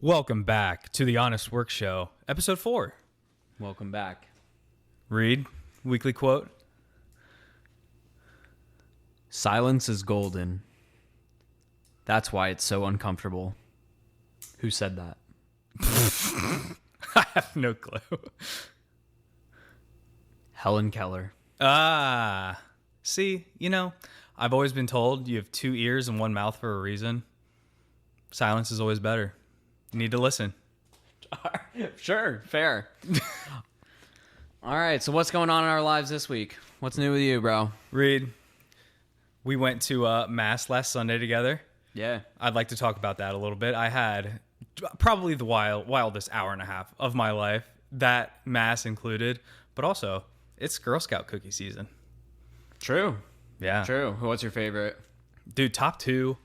Welcome back to the Honest Work Show, episode 4. Welcome back. Read, weekly quote. Silence is golden. That's why it's so uncomfortable. Who said that? I have no clue. Helen Keller. See, I've always been told you have 2 ears and 1 mouth for a reason. Silence is always better. You need to listen. Sure, fair. All right, so what's going on in our lives this week? What's new with you, bro? Reed, we went to Mass last Sunday together. Yeah. I'd like to talk about that a little bit. I had probably the wildest hour and a half of my life, that Mass included, but also it's Girl Scout cookie season. True. Yeah. True. What's your favorite? Dude, top 2,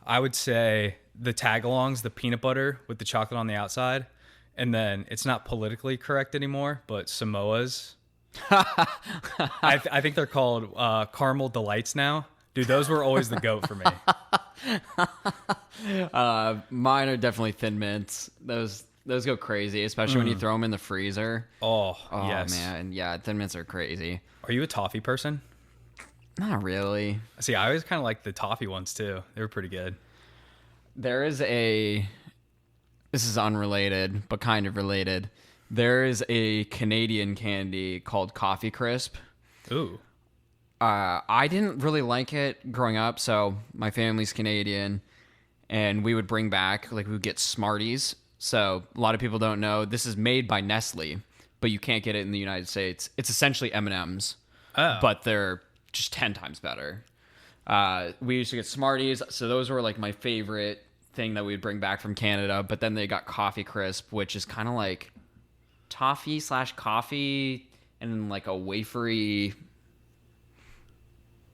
I would say the tag-alongs, the peanut butter with the chocolate on the outside. And then it's not politically correct anymore, but Samoas. I think they're called Caramel Delights now. Dude, those were always the GOAT for me. Mine are definitely Thin Mints. Those go crazy, especially when you throw them in the freezer. Oh Oh, yes. man. Yeah, Thin Mints are crazy. Are you a toffee person? Not really. See, I always kind of like the toffee ones too. They were pretty good. This is unrelated, but kind of related. There is a Canadian candy called Coffee Crisp. Ooh. I didn't really like it growing up, so my family's Canadian, and we would bring back, we would get Smarties. So a lot of people don't know, this is made by Nestle, but you can't get it in the United States. It's essentially M&Ms, but they're just 10 times better. We used to get Smarties, so those were my favorite thing that we'd bring back from Canada. But then they got Coffee Crisp, which is kind of like toffee / coffee and a wafery,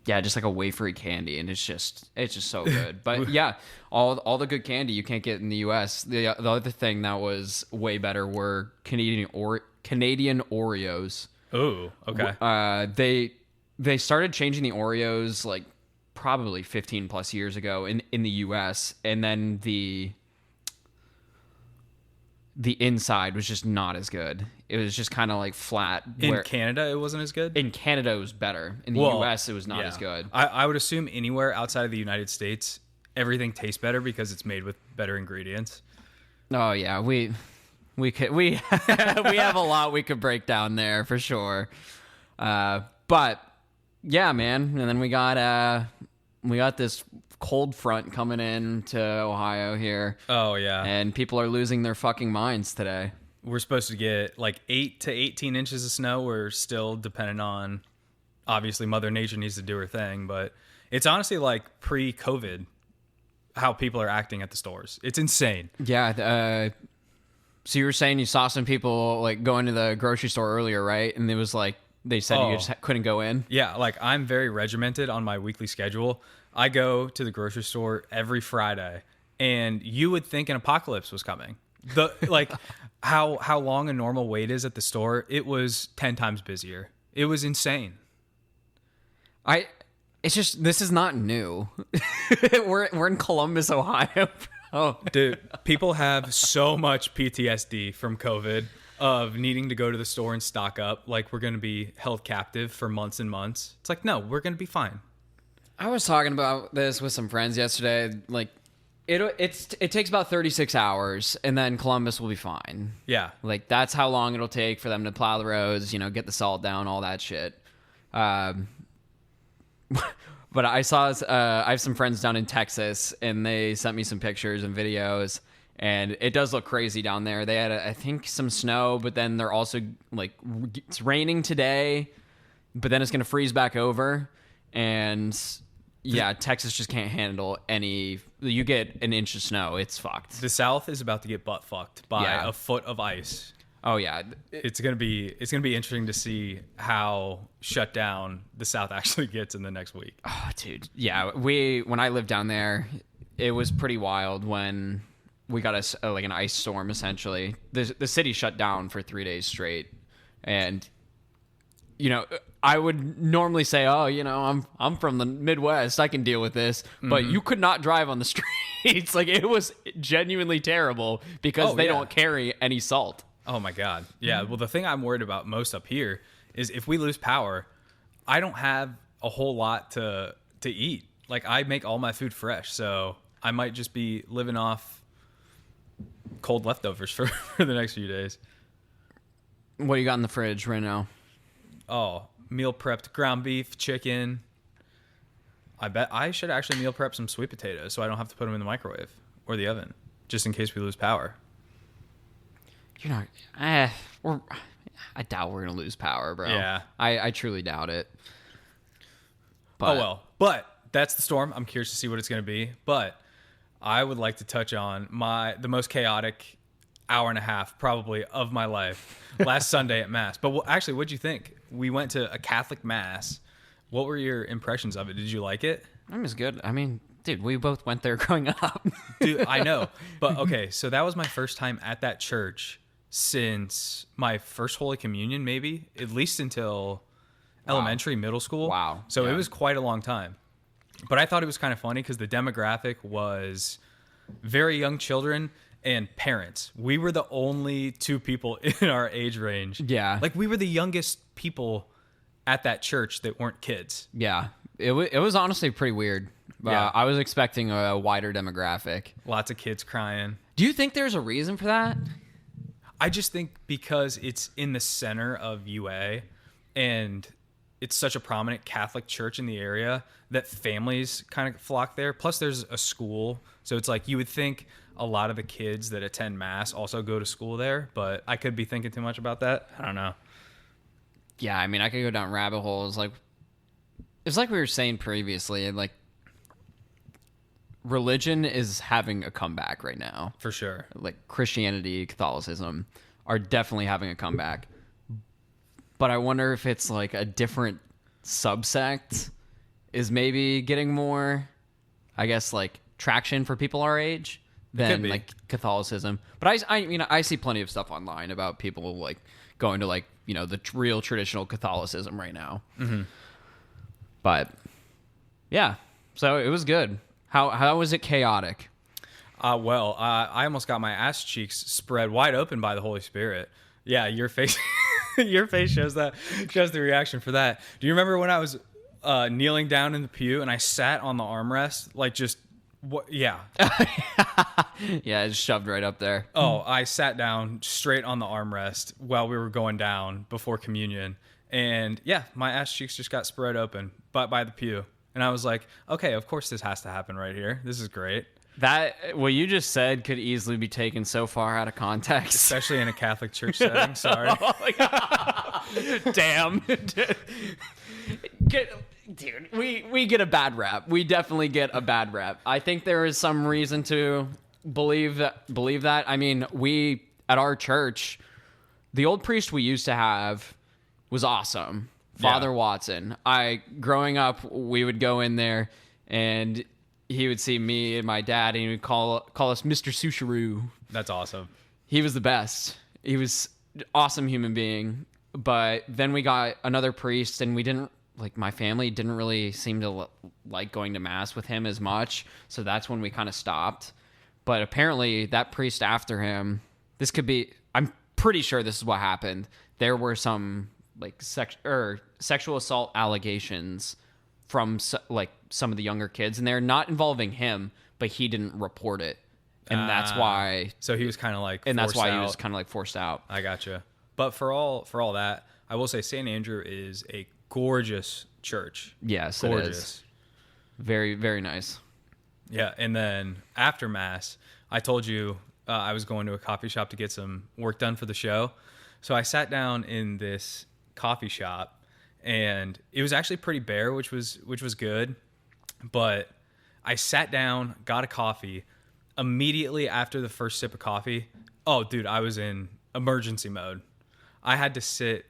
just like a wafery candy, and it's just so good. But yeah, all the good candy you can't get in the US. The other thing that was way better were Canadian Oreos. Ooh, okay. They started changing the Oreos probably 15 plus years ago in the US, and then the inside was just not as good. It was just kind of flat. In Canada, it wasn't as good? In Canada, it was better. In the US, it was not as good. I would assume anywhere outside of the United States, everything tastes better because it's made with better ingredients. Oh yeah, we have a lot we could break down there for sure. But yeah, man, and then we got this cold front coming in to Ohio here. Oh yeah. And people are losing their fucking minds today. We're supposed to get 8 to 18 inches of snow. We're still dependent on, obviously Mother Nature needs to do her thing, but it's honestly pre-COVID how people are acting at the stores. It's insane. Yeah. So you were saying you saw some people going to the grocery store earlier, right? And it was they said you just couldn't go in. Yeah. I'm very regimented on my weekly schedule. I go to the grocery store every Friday, and you would think an apocalypse was coming. How long a normal wait is at the store, it was 10 times busier. It was insane. This is not new. we're in Columbus, Ohio, bro. Dude, people have so much PTSD from COVID of needing to go to the store and stock up. We're going to be held captive for months and months. It's no, we're going to be fine. I was talking about this with some friends yesterday. It takes about 36 hours, and then Columbus will be fine. Yeah. That's how long it'll take for them to plow the roads, get the salt down, all that shit. But I have some friends down in Texas, and they sent me some pictures and videos, and it does look crazy down there. They had, I think, some snow, but then they're also, it's raining today, but then it's going to freeze back over, and yeah, Texas just can't handle you get an inch of snow, it's fucked. The South is about to get butt fucked by a foot of ice. Oh yeah. It's gonna be interesting to see how shut down the South actually gets in the next week. Oh, dude. Yeah, when I lived down there, it was pretty wild when we got an ice storm essentially. The city shut down for 3 days straight, and I would normally say, I'm from the Midwest, I can deal with this, but you could not drive on the street. States. Like, it was genuinely terrible because Oh, they yeah. don't carry any salt. Oh my God. Yeah. Well, the thing I'm worried about most up here is if we lose power, I don't have a whole lot to eat. Like I make all my food fresh, so I might just be living off cold leftovers for, for the next few days. What do you got in the fridge right now? Oh, meal prepped ground beef, chicken. I bet I should actually meal prep some sweet potatoes so I don't have to put them in the microwave or the oven, just in case we lose power. You're not. I doubt we're gonna lose power, bro. Yeah. I truly doubt it. Oh well, but that's the storm. I'm curious to see what it's going to be. But I would like to touch on the most chaotic hour and a half probably of my life last Sunday at Mass. But actually, what'd you think? We went to a Catholic Mass. What were your impressions of it? Did you like it? It was good. I mean, dude, we both went there growing up. Dude, I know. But okay, so that was my first time at that church since my first Holy Communion, maybe, at least until elementary, middle school. Wow. So Yeah. it was quite a long time. But I thought it was kind of funny because the demographic was very young children and parents. We were the only two people in our age range. Yeah. Like we were the youngest people at that church that weren't kids. Yeah, it was honestly pretty weird. Yeah. I was expecting a wider demographic. Lots of kids crying. Do you think there's a reason for that? I just think because it's in the center of UA and it's such a prominent Catholic church in the area that families kind of flock there. Plus there's a school. So it's like you would think a lot of the kids that attend Mass also go to school there, but I could be thinking too much about that. I don't know. Yeah, I mean, I could go down rabbit holes. Like, it's like we were saying previously. Like, religion is having a comeback right now. For sure. Like Christianity, Catholicism are definitely having a comeback. But I wonder if it's like a different subsect is maybe getting more, I guess, like traction for people our age than be. like Catholicism. But I mean, I see plenty of stuff online about people like going to like, you know, the real traditional Catholicism right now. Mm-hmm. But yeah, so it was good. How was it chaotic? Well, I almost got my ass cheeks spread wide open by the Holy Spirit. Yeah, your face, your face shows the reaction for that. Do you remember when I was kneeling down in the pew and I sat on the armrest, like just what? Yeah. Yeah, it's shoved right up there. Oh, I sat down straight on the armrest while we were going down before communion, and yeah, my ass cheeks just got spread open by the pew, and I was like, okay, of course this has to happen right here. This is great. That what you just said could easily be taken so far out of context. Especially in a Catholic church setting. Sorry. Damn. Dude, we get a bad rap. We definitely get a bad rap. I think there is some reason to believe that. I mean, we at our church, the old priest we used to have was awesome. Father Watson. Growing up, we would go in there and he would see me and my dad and he would call us Mr. Susharu. That's awesome. He was the best. He was an awesome human being. But then we got another priest and we didn't, like, my family didn't really seem to like going to Mass with him as much. So that's when we kind of stopped. But apparently that priest after him, I'm pretty sure this is what happened. There were some like sexual assault allegations from like some of the younger kids, and they're not involving him, but he didn't report it, and that's why. So he was kind of like, and that's why forced he out. was kind of like forced out. I gotcha. But for all that, I will say St. Andrew is a gorgeous church. Yes, gorgeous. It is. Very, very nice. Yeah, and then after Mass, I told you I was going to a coffee shop to get some work done for the show. So I sat down in this coffee shop, and it was actually pretty bare, which was good. But I sat down, got a coffee. Immediately after the first sip of coffee, oh, dude, I was in emergency mode. I had to sit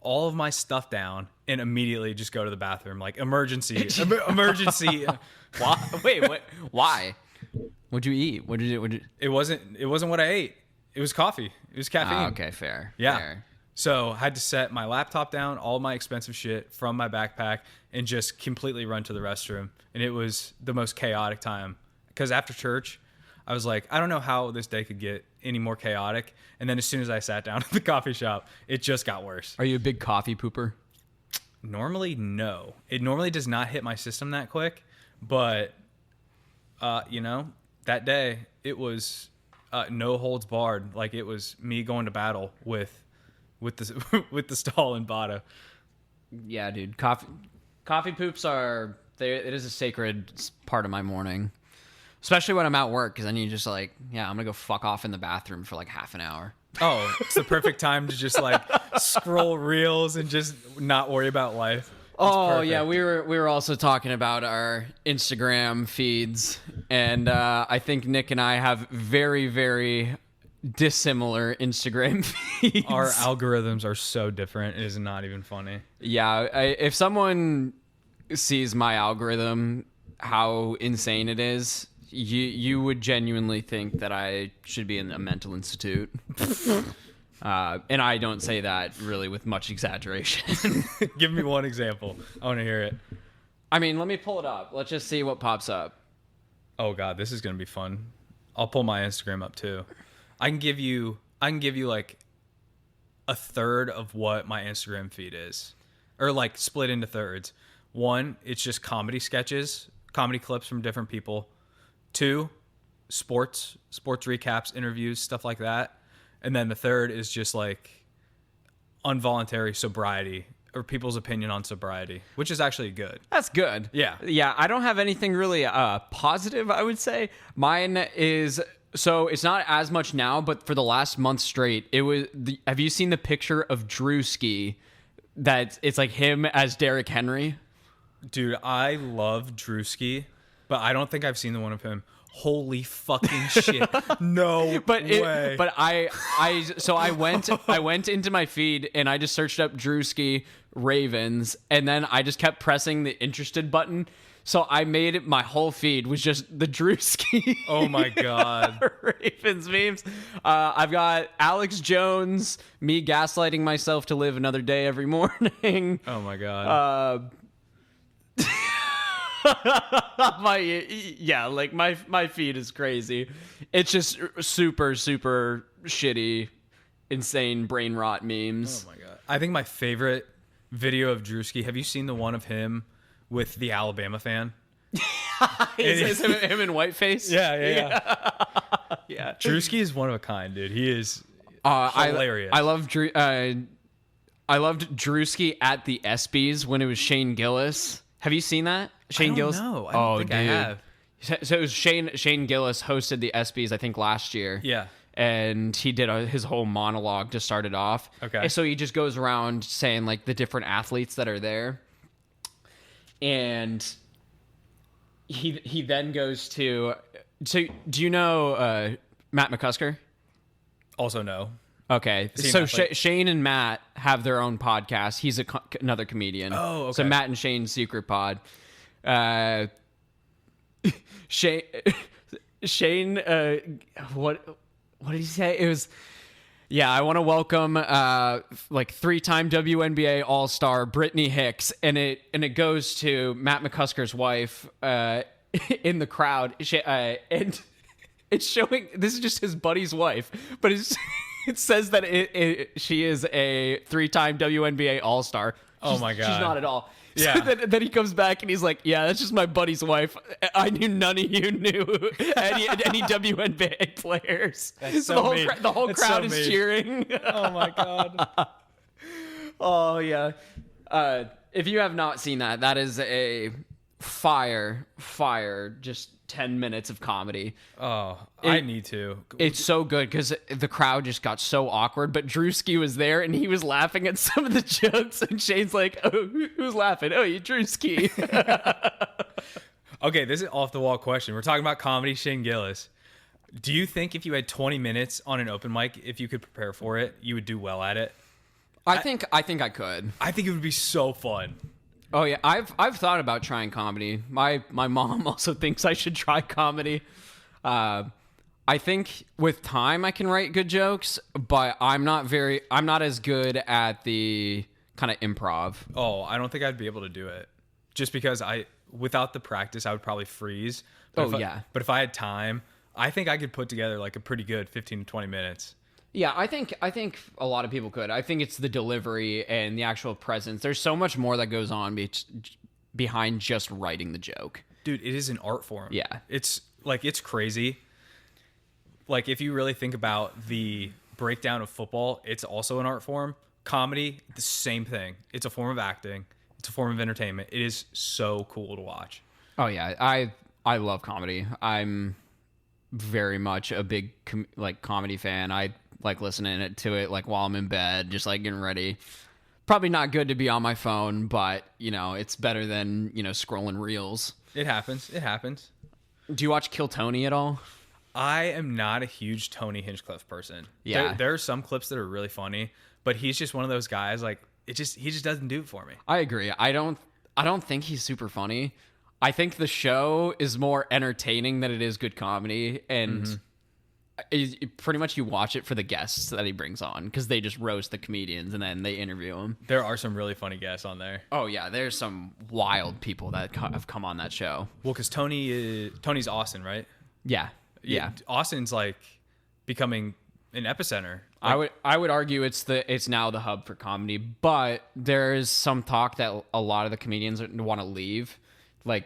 all of my stuff down and immediately just go to the bathroom, like emergency. Why? Wait, what? Why? What'd you eat? What did you? It wasn't what I ate. It was coffee. It was caffeine. Ah, okay, fair. Yeah. Fair. So I had to set my laptop down, all my expensive shit from my backpack, and just completely run to the restroom. And it was the most chaotic time because after church, I was like, I don't know how this day could get any more chaotic. And then as soon as I sat down at the coffee shop, it just got worse. Are you a big coffee pooper? Normally, no. It normally does not hit my system that quick. But, that day, it was no holds barred. Like, it was me going to battle with the stall in Bada. Yeah, dude. Coffee poops are... It is a sacred part of my morning. Especially when I'm at work, because then you just like, I'm going to go fuck off in the bathroom for like half an hour. Oh, it's the perfect time to just like scroll reels and just not worry about life. Perfect. Yeah, we were also talking about our Instagram feeds, and I think Nick and I have very, very dissimilar Instagram feeds. Our algorithms are so different. It is not even funny. Yeah, if someone sees my algorithm, how insane it is, you would genuinely think that I should be in a mental institute. And I don't say that really with much exaggeration. Give me one example. I want to hear it. I mean, let me pull it up. Let's just see what pops up. Oh God, this is gonna be fun. I'll pull my Instagram up too. I can give you like a third of what my Instagram feed is, or like split into thirds. One, it's just comedy sketches, comedy clips from different people. Two, sports recaps, interviews, stuff like that. And then the third is just like involuntary sobriety or people's opinion on sobriety, which is actually good. That's good. Yeah. Yeah, I don't have anything really positive, I would say. Mine is... So it's not as much now, but for the last month straight, it was... have you seen the picture of Drewski? That it's like him as Derrick Henry? Dude, I love Drewski, but I don't think I've seen the one of him. Holy fucking shit. No way. But I went into my feed and I just searched up Drewski Ravens, and then I just kept pressing the interested button. So I made it, my whole feed was just the Drewski. Oh my God. Ravens memes. I've got Alex Jones, me gaslighting myself to live another day every morning. Oh my God. My feed is crazy. It's just super shitty, insane brain rot memes. Oh my God. I think my favorite video of Drewski, have you seen the one of him with the Alabama fan? Is him in whiteface? Yeah. Yeah. Drewski is one of a kind, dude. He is hilarious. I loved Drewski at the ESPYs when it was Shane Gillis. Have you seen that? Shane Gillis? No, I don't think I have. So it was Shane Gillis hosted the ESPYs, I think, last year. Yeah. And he did his whole monologue to start it off. Okay. And so he just goes around saying like the different athletes that are there. And he then goes to... So do you know Matt McCusker? Also no. Okay, so Shane and Matt have their own podcast. He's another comedian. Oh, okay. So Matt and Shane's secret pod. Shane, what did he say? It was, I want to welcome like 3-time WNBA All-Star Brittany Hicks, and it goes to Matt McCusker's wife in the crowd, and it's showing. This is just his buddy's wife, but it's. It says that she is a 3-time WNBA All-Star. Oh my God. She's not at all. Yeah. So then he comes back and he's like, yeah, that's just my buddy's wife. I knew none of you knew any WNBA players. That's so the whole crowd is cheering. Oh my God. Oh yeah. If you have not seen that, that is a fire, just 10 minutes of comedy. Oh, I need to. It's so good because the crowd just got so awkward, but Drewski was there and he was laughing at some of the jokes, and Shane's like, oh, who's laughing? Oh, you Drewski. Okay, this is off the wall question. We're talking about comedy, Shane Gillis. Do you think if you had 20 minutes on an open mic, if you could prepare for it, you would do well at it? I think I could. I think it would be so fun. Oh yeah, I've thought about trying comedy. My mom also thinks I should try comedy. I think with time I can write good jokes, but I'm not as good at the kind of improv. Oh, I don't think I'd be able to do it. Just because without the practice, I would probably freeze. But Oh, yeah. But if I had time, I think I could put together like a pretty good 15 to 20 minutes. Yeah, I think a lot of people could. I think it's the delivery and the actual presence. There's so much more that goes on behind just writing the joke. Dude, it is an art form. Yeah. It's crazy. Like, if you really think about the breakdown of football, it's also an art form. Comedy, the same thing. It's a form of acting. It's a form of entertainment. It is so cool to watch. Oh yeah, I love comedy. I'm very much a big comedy fan. I like listening to it like while I'm in bed, just like getting ready. Probably not good to be on my phone, but it's better than scrolling reels. It happens. It happens. Do you watch Kill Tony at all? I am not a huge Tony Hinchcliffe person. Yeah. There are some clips that are really funny, but he's just one of those guys, like, he just doesn't do it for me. I agree. I don't think he's super funny. I think the show is more entertaining than it is good comedy, and pretty much you watch it for the guests that he brings on because they just roast the comedians and then they interview them. There are some really funny guests on there. Oh yeah, there's some wild people that have come on that show. Well, because Tony's Austin, right? Yeah. Austin's like becoming an epicenter. I would argue it's now the hub for comedy, but there's some talk that a lot of the comedians want to leave. Like,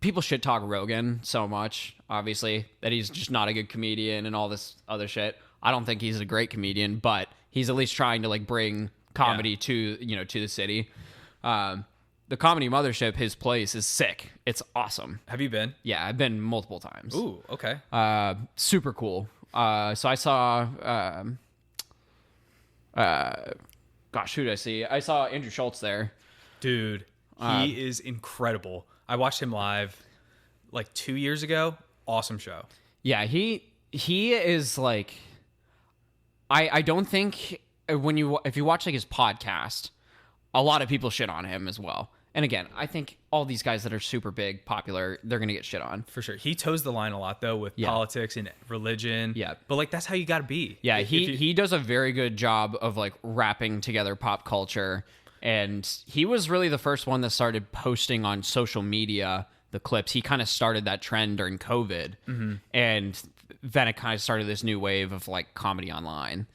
people shit talk Rogan so much, obviously, that he's just not a good comedian and all this other shit. I don't think he's a great comedian, but he's at least trying to like bring comedy to the city. The Comedy Mothership, his place is sick. It's awesome. Have you been? Yeah, I've been multiple times. Ooh, okay. Super cool. So I saw, gosh, who did I see? I saw Andrew Schultz there. Dude, he is incredible. I watched him live like 2 years ago. Awesome show. Yeah, he is like, I don't think if you watch like his podcast, a lot of people shit on him as well. And again, I think all these guys that are super big, popular, they're going to get shit on. For sure. He toes the line a lot, though, with politics and religion. Yeah. But, like, that's how you got to be. Yeah, he does a very good job of, like, wrapping together pop culture. And he was really the first one that started posting on social media the clips. He kind of started that trend during COVID. Mm-hmm. And then it kind of started this new wave of, like, comedy online.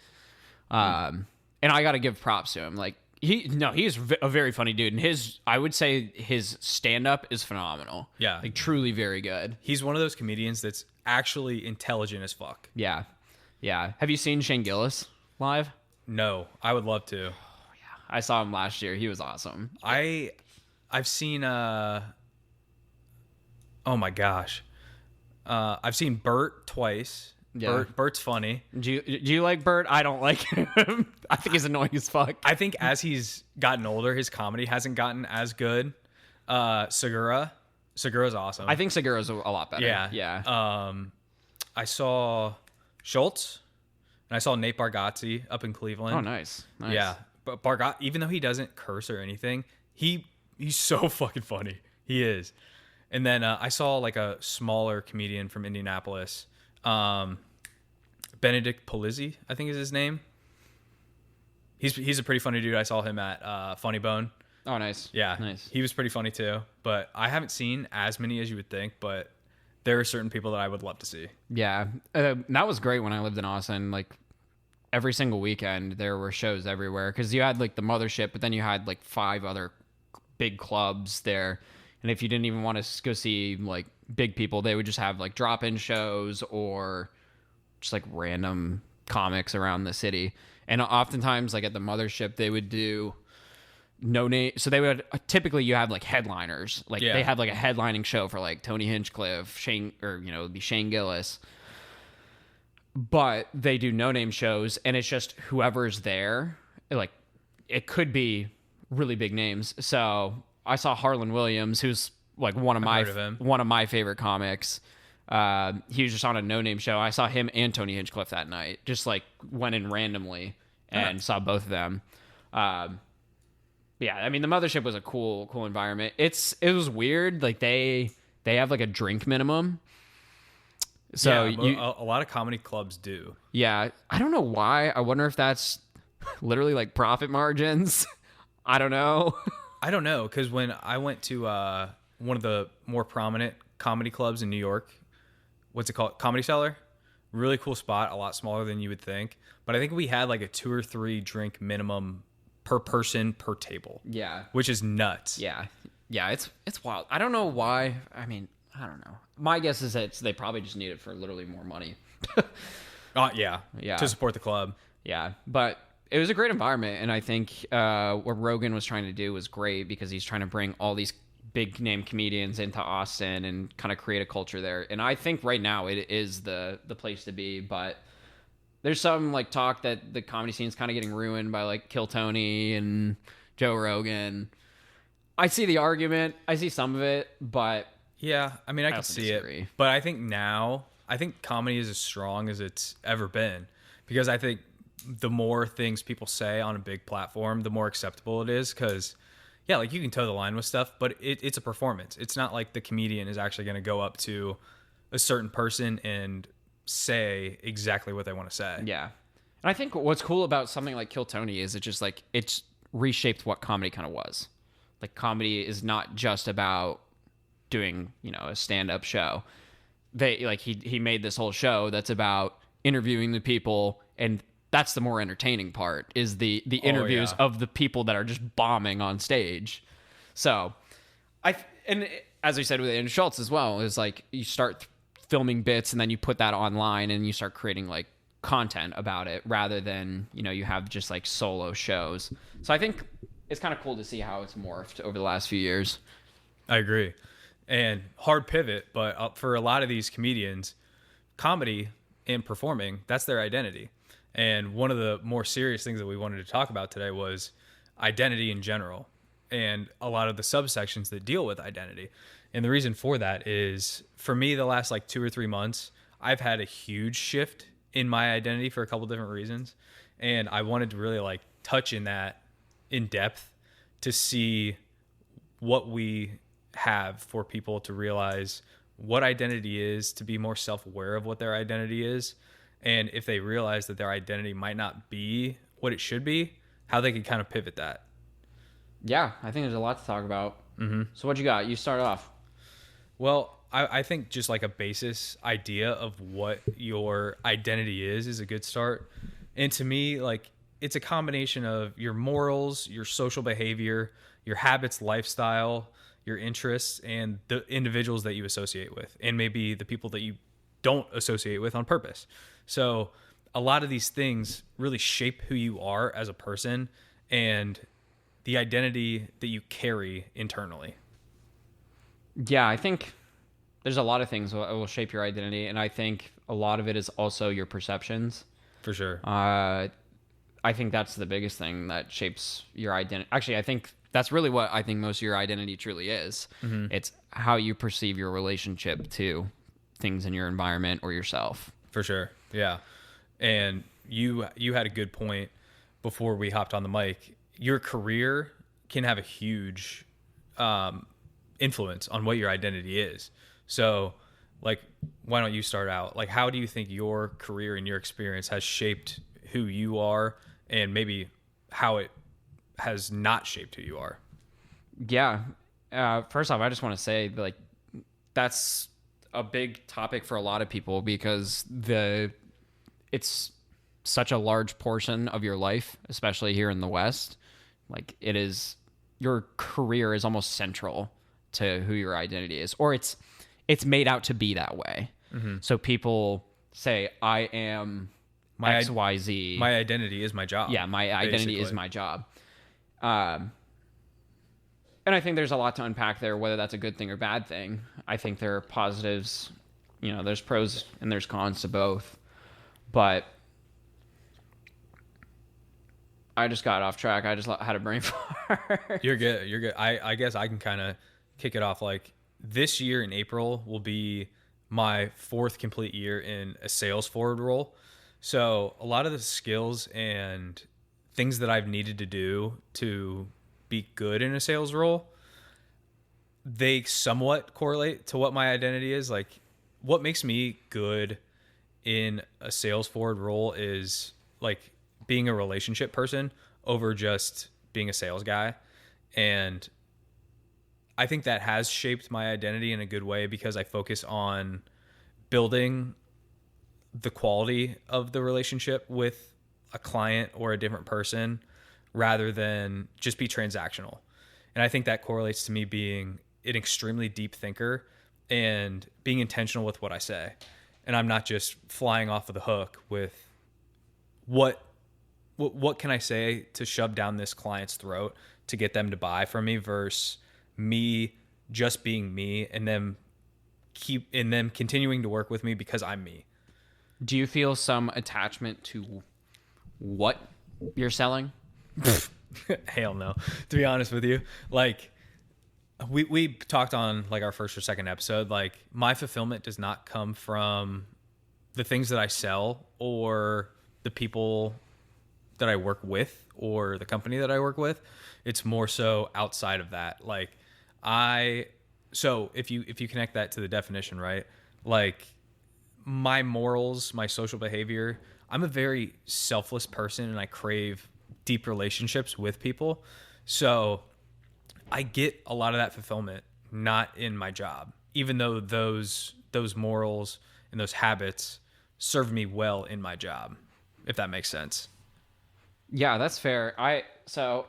And I got to give props to him. Like, he's a very funny dude, and I would say his stand-up is phenomenal. Yeah. Like, truly very good. He's one of those comedians that's actually intelligent as fuck. Yeah. Have you seen Shane Gillis live? No, I would love to. I saw him last year. He was awesome. I've seen oh my gosh. I've seen Bert twice. Yeah. Bert's funny. Do you like Bert? I don't like him. I think he's annoying as fuck. I think as he's gotten older, his comedy hasn't gotten as good. Segura's awesome. I think Segura's a lot better. Yeah. I saw Schultz, and I saw Nate Bargatze up in Cleveland. Oh, nice. Yeah, but Bargatze, even though he doesn't curse or anything, he's so fucking funny. He is. And then I saw like a smaller comedian from Indianapolis. Benedict Polizzi, I think is his name. He's a pretty funny dude. I saw him at Funny Bone. Oh, nice. Yeah, nice. He was pretty funny too. But I haven't seen as many as you would think. But there are certain people that I would love to see. Yeah, that was great when I lived in Austin. Like, every single weekend there were shows everywhere because you had like the Mothership, but then you had like 5 other big clubs there. And if you didn't even want to go see like big people, they would just have like drop-in shows or just like random comics around the city. And oftentimes, like at the Mothership, they would do no name. So they would typically you have like headliners. Like they have like a headlining show for like Tony Hinchcliffe, Shane, or it'd be Shane Gillis. But they do no name shows, and it's just whoever's there. Like, it could be really big names. So I saw Harlan Williams, who's like one of my favorite comics. He was just on a no-name show. I saw him and Tony Hinchcliffe that night. Just like went in randomly and saw both of them. Yeah, I mean the Mothership was a cool environment. It was weird. Like they have like a drink minimum. So a lot of comedy clubs do. Yeah, I don't know why. I wonder if that's literally like profit margins. I don't know. I don't know, because when I went to one of the more prominent comedy clubs in New York. What's it called? Comedy Cellar. Really cool spot, a lot smaller than you would think. But I think we had like a 2 or 3 drink minimum per person per table. Yeah. Which is nuts. Yeah. Yeah, it's wild. I don't know why. I mean, I don't know. My guess is that they probably just need it for literally more money. Yeah. Yeah. To support the club. Yeah. But it was a great environment. And I think what Rogan was trying to do was great because he's trying to bring all these big name comedians into Austin and kind of create a culture there. And I think right now it is the place to be. But there's some like talk that the comedy scene is kind of getting ruined by like Kill Tony and Joe Rogan. I see the argument. I see some of it, but yeah, I mean, I can also see disagree. it. But I think comedy is as strong as it's ever been because I think the more things people say on a big platform, the more acceptable it is. Because, yeah, like you can toe the line with stuff, but it's a performance. It's not like the comedian is actually going to go up to a certain person and say exactly what they want to say. Yeah. And I think what's cool about something like Kill Tony is it's reshaped what comedy kind of was. Like comedy is not just about doing, a stand-up show. He made this whole show that's about interviewing the people, and that's the more entertaining part is the interviews of the people that are just bombing on stage. So and as we said with Andrew Schultz as well, is like you start filming bits and then you put that online and you start creating like content about it rather than, you have just like solo shows. So I think it's kind of cool to see how it's morphed over the last few years. I agree. And hard pivot, but for a lot of these comedians, comedy and performing, that's their identity. And one of the more serious things that we wanted to talk about today was identity in general and a lot of the subsections that deal with identity. And the reason for that is, for me, the last like 2 or 3 months, I've had a huge shift in my identity for a couple different reasons. And I wanted to really like touch in that in depth to see what we have for people to realize what identity is, to be more self-aware of what their identity is, and if they realize that their identity might not be what it should be, how they can kind of pivot that. Yeah, I think there's a lot to talk about. Mm-hmm. So what you got? You start off. Well, I think just like a basis idea of what your identity is a good start. And to me, like, it's a combination of your morals, your social behavior, your habits, lifestyle, your interests, and the individuals that you associate with, and maybe the people that you don't associate with on purpose. So a lot of these things really shape who you are as a person and the identity that you carry internally. Yeah, I think there's a lot of things that will shape your identity, and I think a lot of it is also your perceptions. For sure. I think that's the biggest thing that shapes your identity. Actually, I think that's really what I think most of your identity truly is. Mm-hmm. It's how you perceive your relationship to things in your environment or yourself. For sure. Yeah. And you had a good point before we hopped on the mic. Your career can have a huge influence on what your identity is. So, like, why don't you start out? Like, how do you think your career and your experience has shaped who you are, and maybe how it has not shaped who you are? Yeah. First off, I just want to say, like, that's a big topic for a lot of people because it's such a large portion of your life, especially here in the West. Like, it is, your career is almost central to who your identity is, or it's made out to be that way. Mm-hmm. So people say, I am XYZ. My identity is my job. Yeah, my identity is my job. And I think there's a lot to unpack there, whether that's a good thing or bad thing. I think there are positives, there's pros and there's cons to both. But I just got off track. I just had a brain fart. You're good. I guess I can kind of kick it off. Like, this year in April will be my 4th complete year in a sales forward role. So a lot of the skills and things that I've needed to do to be good in a sales role, they somewhat correlate to what my identity is. Like, what makes me good in a sales forward role is like being a relationship person over just being a sales guy. And I think that has shaped my identity in a good way because I focus on building the quality of the relationship with a client or a different person rather than just be transactional. And I think that correlates to me being an extremely deep thinker and being intentional with what I say. And I'm not just flying off of the hook with what can I say to shove down this client's throat to get them to buy from me versus me just being me and them continuing to work with me because I'm me. Do you feel some attachment to what you're selling? Hell no. To be honest with you, like we talked on like our first or second episode, like my fulfillment does not come from the things that I sell or the people that I work with or the company that I work with. It's more so outside of that. Like so if you connect that to the definition, right? Like my morals, my social behavior, I'm a very selfless person and I crave deep relationships with people. So I get a lot of that fulfillment not in my job, even though those morals and those habits serve me well in my job, if that makes sense. Yeah, that's fair. So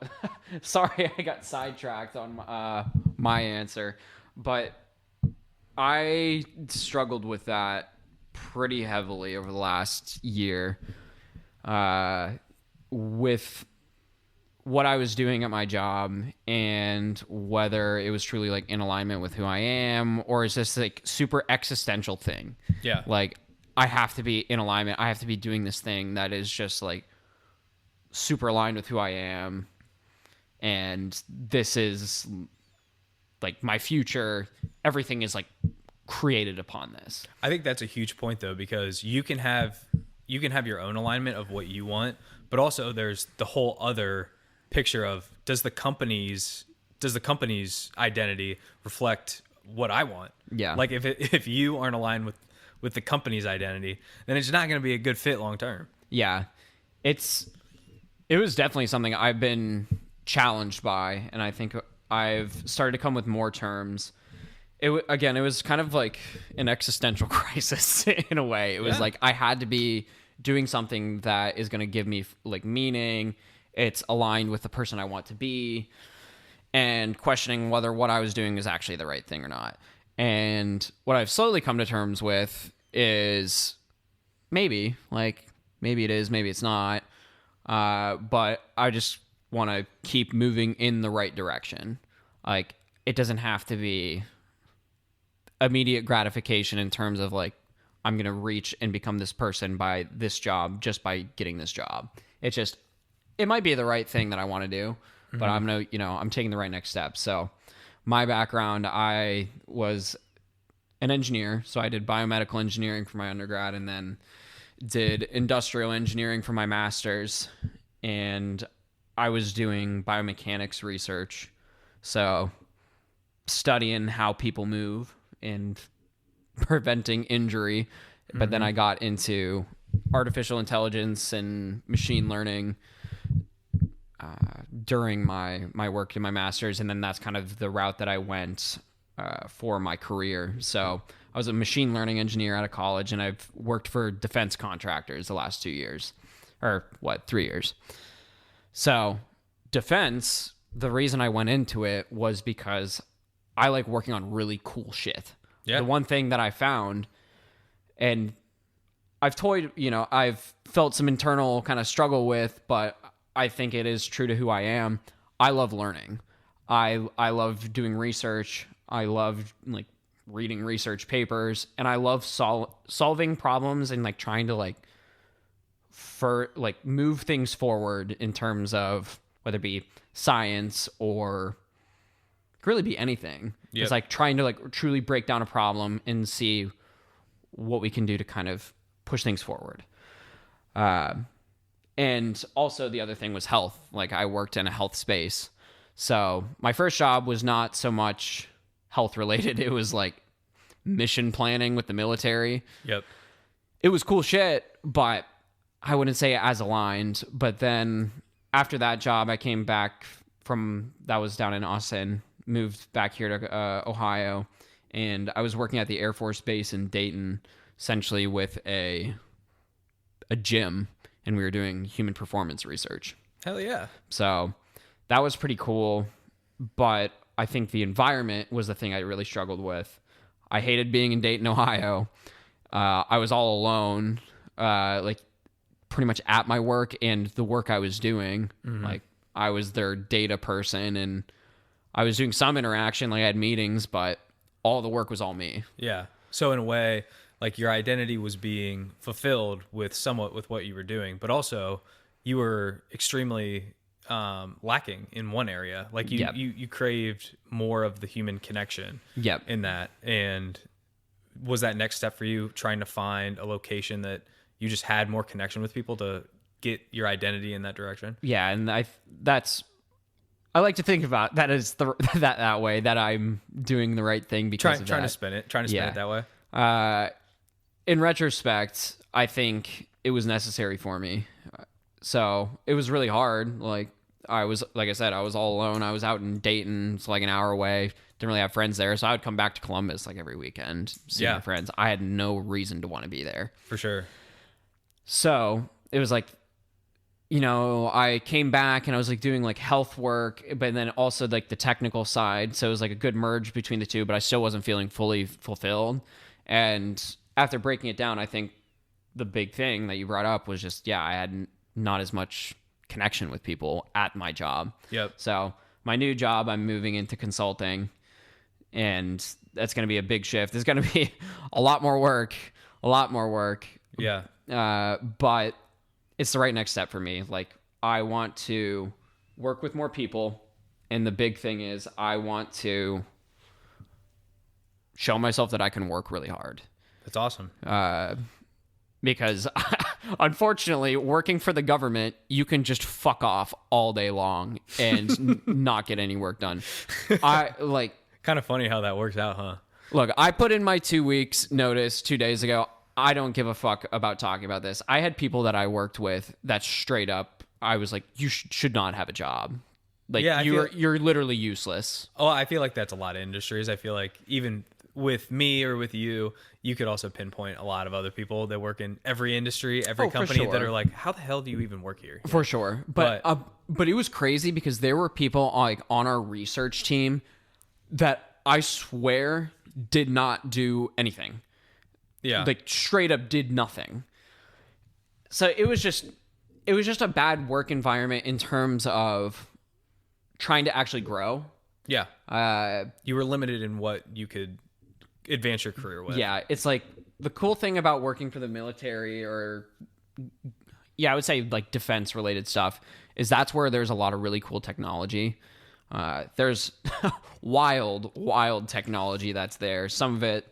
sorry I got sidetracked on my answer, but I struggled with that pretty heavily over the last year with what I was doing at my job and whether it was truly like in alignment with who I am or is this like super existential thing. Yeah. Like I have to be in alignment. I have to be doing this thing that is just like super aligned with who I am. And this is like my future. Everything is like created upon this. I think that's a huge point though, because you can have your own alignment of what you want, but also there's the whole other picture of does the company's identity reflect what I want? Yeah. Like if you aren't aligned with the company's identity, then it's not going to be a good fit long term. Yeah. It was definitely something I've been challenged by, and I think I've started to come with more terms. It was kind of like an existential crisis in a way. It was like I had to be doing something that is going to give me like meaning. It's aligned with the person I want to be, and questioning whether what I was doing is actually the right thing or not. And what I've slowly come to terms with is maybe it is, maybe it's not. But I just want to keep moving in the right direction. Like it doesn't have to be immediate gratification in terms of like, I'm going to reach and become this person by this job, just by getting this job. It might be the right thing that I want to do, but I'm taking the right next step. So my background, I was an engineer. So I did biomedical engineering for my undergrad and then did industrial engineering for my master's. And I was doing biomechanics research. So studying how people move and preventing injury. But then I got into artificial intelligence and machine learning during my work in my master's, and then that's kind of the route that I went for my career. So I was a machine learning engineer out of college, and I've worked for defense contractors the last 3 years. So defense, the reason I went into it was because I like working on really cool shit. Yeah. The one thing that I found, and I've felt some internal kind of struggle with, but I think it is true to who I am. I love learning. I love doing research. I love like reading research papers, and I love solving problems and like trying to move things forward in terms of whether it be science or it could really be anything. Yep. It's like trying to like truly break down a problem and see what we can do to kind of push things forward. And also the other thing was health. Like I worked in a health space. So my first job was not so much health related. It was like mission planning with the military. Yep. It was cool shit, but I wouldn't say as aligned. But then after that job, I came back that was down in Austin, moved back here to Ohio, and I was working at the Air Force Base in Dayton, essentially with a gym, and we were doing human performance research. Hell yeah. So that was pretty cool, but I think the environment was the thing I really struggled with. I hated being in Dayton, Ohio. I was all alone, like pretty much at my work and the work I was doing. Like I was their data person, and I was doing some interaction, like I had meetings, but all the work was all me. Yeah. So in a way, like your identity was being fulfilled with somewhat with what you were doing, but also you were extremely lacking in one area. Like you craved more of the human connection. In that. And was that next step for you trying to find a location that you just had more connection with people to get your identity in that direction? Yeah, and I like to think about that as that way, that I'm doing the right thing because of that. Trying to spin it that way. In retrospect, I think it was necessary for me. So it was really hard. Like I said, I was all alone. I was out in Dayton. It's like an hour away. Didn't really have friends there. So I would come back to Columbus like every weekend, see my friends. I had no reason to want to be there. For sure. So it was like, I came back and I was like doing like health work, but then also like the technical side. So it was like a good merge between the two, but I still wasn't feeling fully fulfilled. And after breaking it down, I think the big thing that you brought up was just, I had not as much connection with people at my job. Yep. So my new job, I'm moving into consulting, and that's going to be a big shift. There's going to be a lot more work. Yeah. But it's the right next step for me. Like I want to work with more people. And the big thing is I want to show myself that I can work really hard. That's awesome. Because unfortunately, working for the government, you can just fuck off all day long and not get any work done. Kind of funny how that works out, huh? Look, I put in my 2 weeks notice 2 days ago. I don't give a fuck about talking about this. I had people that I worked with that straight up, I was like, you should not have a job. Like you're literally useless. Oh, I feel like that's a lot of industries. I feel like even with me or with you, you could also pinpoint a lot of other people that work in every industry, every company that are like, how the hell do you even work here? For sure. But it was crazy because there were people like on our research team that I swear did not do anything. Yeah. Like straight up did nothing. So it was just a bad work environment in terms of trying to actually grow. Yeah. You were limited in what you could advance your career with. Yeah. It's like the cool thing about working for the military or I would say like defense related stuff is that's where there's a lot of really cool technology. There's wild technology that's there. Some of it,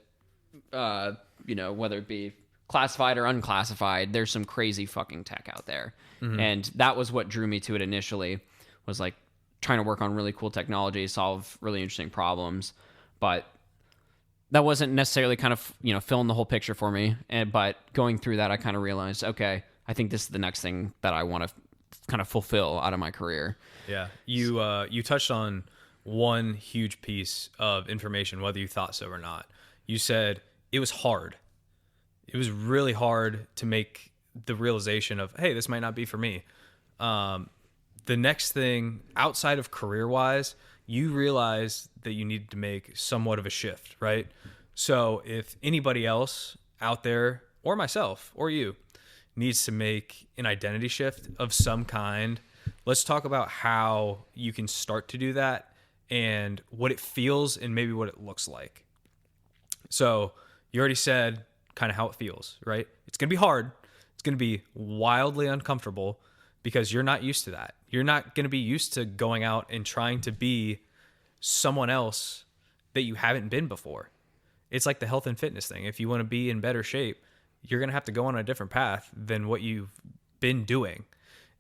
whether it be classified or unclassified, there's some crazy fucking tech out there. Mm-hmm. And that was what drew me to it initially, was like trying to work on really cool technology, solve really interesting problems. But that wasn't necessarily kind of, filling the whole picture for me. But going through that, I kind of realized, okay, I think this is the next thing that I want to kind of fulfill out of my career. Yeah. You touched on one huge piece of information, whether you thought so or not. You said it was hard. It was really hard to make the realization of, hey, this might not be for me. The next thing outside of career-wise, you realize that you need to make somewhat of a shift, right? So if anybody else out there, or myself, or you, needs to make an identity shift of some kind, let's talk about how you can start to do that and what it feels and maybe what it looks like. So you already said kind of how it feels, right? It's going to be hard. It's going to be wildly uncomfortable because you're not used to that. You're not going to be used to going out and trying to be someone else that you haven't been before. It's like the health and fitness thing. If you want to be in better shape, you're going to have to go on a different path than what you've been doing.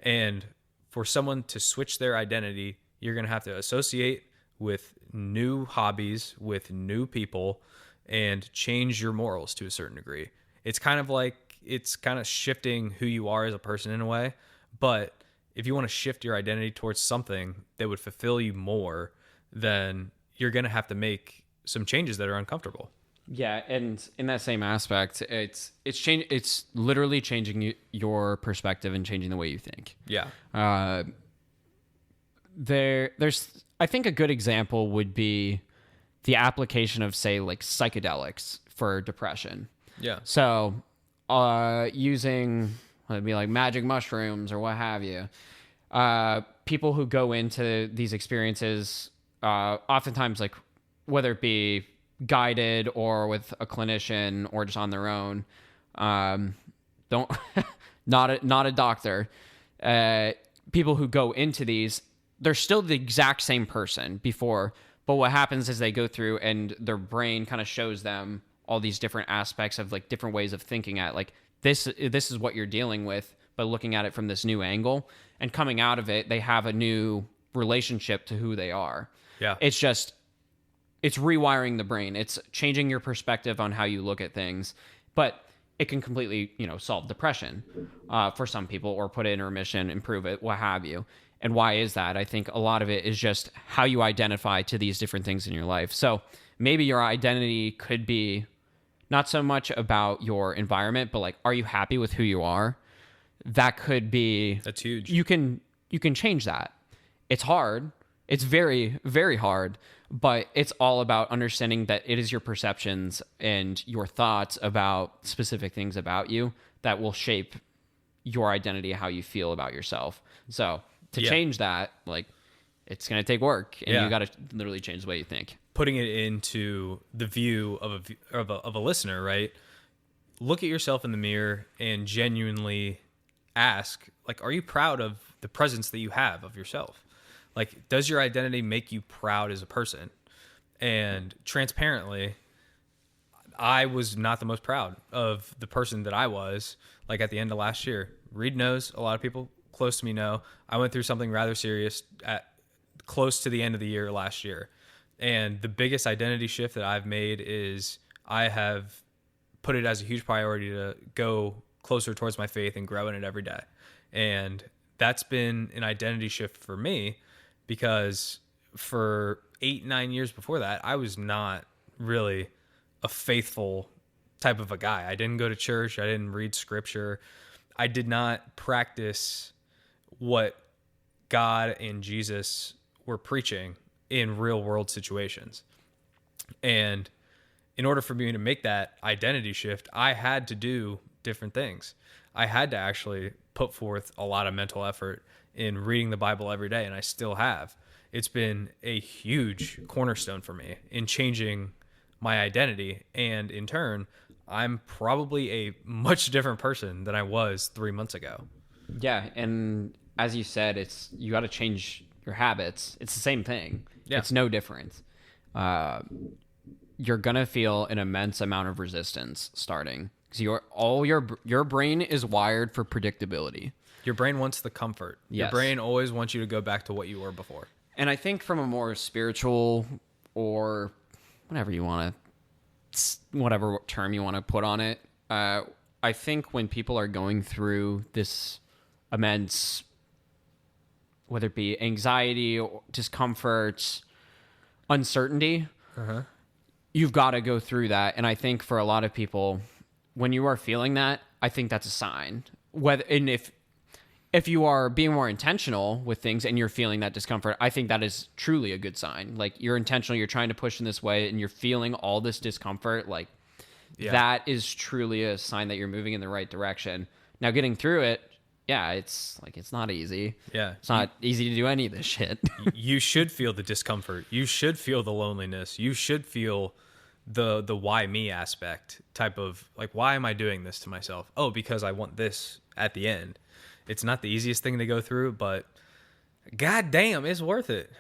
And for someone to switch their identity, you're going to have to associate with new hobbies, with new people, and change your morals to a certain degree. It's kind of shifting who you are as a person in a way. But if you want to shift your identity towards something that would fulfill you more, then you're going to have to make some changes that are uncomfortable. Yeah, and in that same aspect, it's literally changing your perspective and changing the way you think. Yeah. There's I think a good example would be the application of, say, like psychedelics for depression. Yeah. So, using, it'd be like magic mushrooms or what have you. People who go into these experiences, oftentimes, like, whether it be guided or with a clinician or just on their own, don't not a doctor. People who go into these, they're still the exact same person before, but what happens is they go through and their brain kind of shows them all these different aspects of like different ways of thinking at like this is what you're dealing with, but looking at it from this new angle, and coming out of it, they have a new relationship to who they are. Yeah. It's rewiring the brain. It's changing your perspective on how you look at things, but it can completely, solve depression for some people, or put it in remission, improve it, what have you. And why is that? I think a lot of it is just how you identify to these different things in your life. So maybe your identity could be not so much about your environment, but like, are you happy with who you are? That could be... That's huge. You can change that. It's hard. It's very, very hard, but it's all about understanding that it is your perceptions and your thoughts about specific things about you that will shape your identity, how you feel about yourself. So to change that, like, it's going to take work, and you got to literally change the way you think. Putting it into the view of a listener, right? Look at yourself in the mirror and genuinely ask, like, are you proud of the presence that you have of yourself? Like, does your identity make you proud as a person? And transparently, I was not the most proud of the person that I was, like, at the end of last year. Reed knows, a lot of people close to me know, I went through something rather serious at close to the end of the year last year. And the biggest identity shift that I've made is I have put it as a huge priority to go closer towards my faith and grow in it every day. And that's been an identity shift for me, because for 8-9 years before that, I was not really a faithful type of a guy. I didn't go to church. I didn't read scripture. I did not practice what God and Jesus were preaching in real world situations. And in order for me to make that identity shift, I had to do different things. I had to actually put forth a lot of mental effort in reading the Bible every day, and I still have. It's been a huge cornerstone for me in changing my identity, and in turn, I'm probably a much different person than I was 3 months ago. Yeah, and as you said, you got to change your habits. It's the same thing. Yeah. It's no different. You're gonna feel an immense amount of resistance starting, because your brain is wired for predictability. Your brain wants the comfort. Yes. Your brain always wants you to go back to what you were before. And I think from a more spiritual, or whatever term you want to put on it, I think when people are going through this immense, whether it be anxiety, or discomfort, uncertainty, you've got to go through that. And I think for a lot of people, when you are feeling that, I think that's a sign. If you are being more intentional with things and you're feeling that discomfort, I think that is truly a good sign. Like, you're intentional, you're trying to push in this way, and you're feeling all this discomfort. Like, that is truly a sign that you're moving in the right direction. Now, getting through it, it's not easy. Yeah. It's not easy to do any of this shit. You should feel the discomfort. You should feel the loneliness. You should feel the why me aspect type of, like, why am I doing this to myself? Oh, because I want this at the end. It's not the easiest thing to go through, but god damn, it's worth it.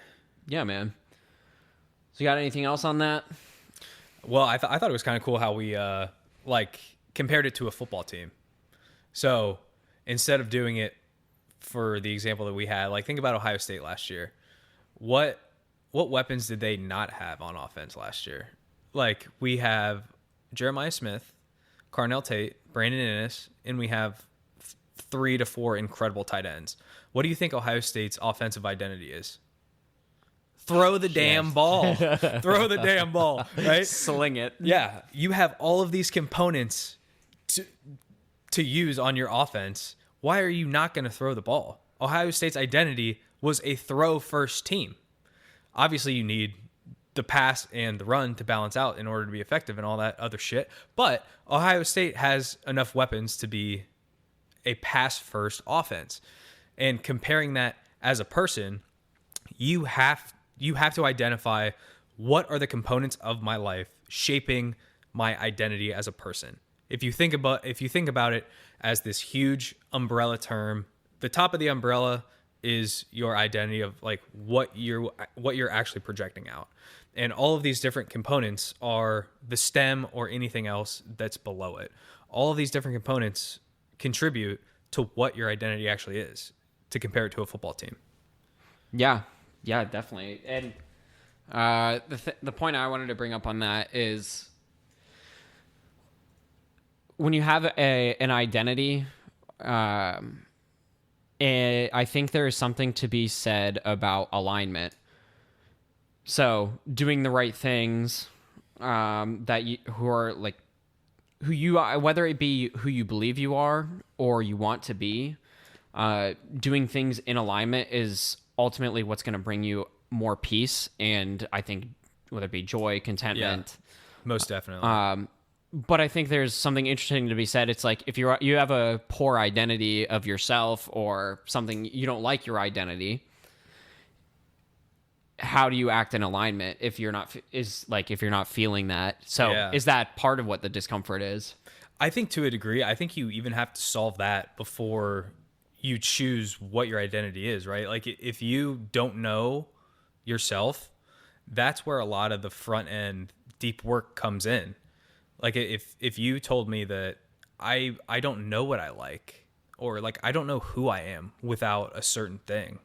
Yeah, man. So you got anything else on that? Well, I thought it was kind of cool how we compared it to a football team. So instead of doing it for the example that we had, like, think about Ohio State last year. What weapons did they not have on offense last year? Like, we have Jeremiah Smith, Carnell Tate, Brandon Innes, and we have 3 to 4 incredible tight ends. What do you think Ohio State's offensive identity is? Throw the damn ball. Throw the damn ball, right? Sling it. Yeah, you have all of these components to use on your offense. Why are you not going to throw the ball? Ohio State's identity was a throw first team. Obviously, you need the pass and the run to balance out in order to be effective and all that other shit. But Ohio State has enough weapons to be a pass first offense. And comparing that as a person, you have to identify what are the components of my life shaping my identity as a person. If you think about it as this huge umbrella term, the top of the umbrella is your identity of like what you're actually projecting out. And all of these different components are the stem or anything else that's below it. All of these different components contribute to what your identity actually is, to compare it to a football team. Yeah, definitely. And the point I wanted to bring up on that is when you have an identity, I think there is something to be said about alignment. So doing the right things, whether it be who you believe you are or you want to be, doing things in alignment is ultimately what's going to bring you more peace. And I think whether it be joy, contentment, most definitely. But I think there's something interesting to be said. It's like if you have a poor identity of yourself or something, you don't like your identity, how do you act in alignment if you're not feeling that? So is that part of what the discomfort is? I think to a degree, I think you even have to solve that before you choose what your identity is, right? Like if you don't know yourself, that's where a lot of the front end deep work comes in. Like if you told me that I don't know what I like, or like I don't know who I am without a certain thing.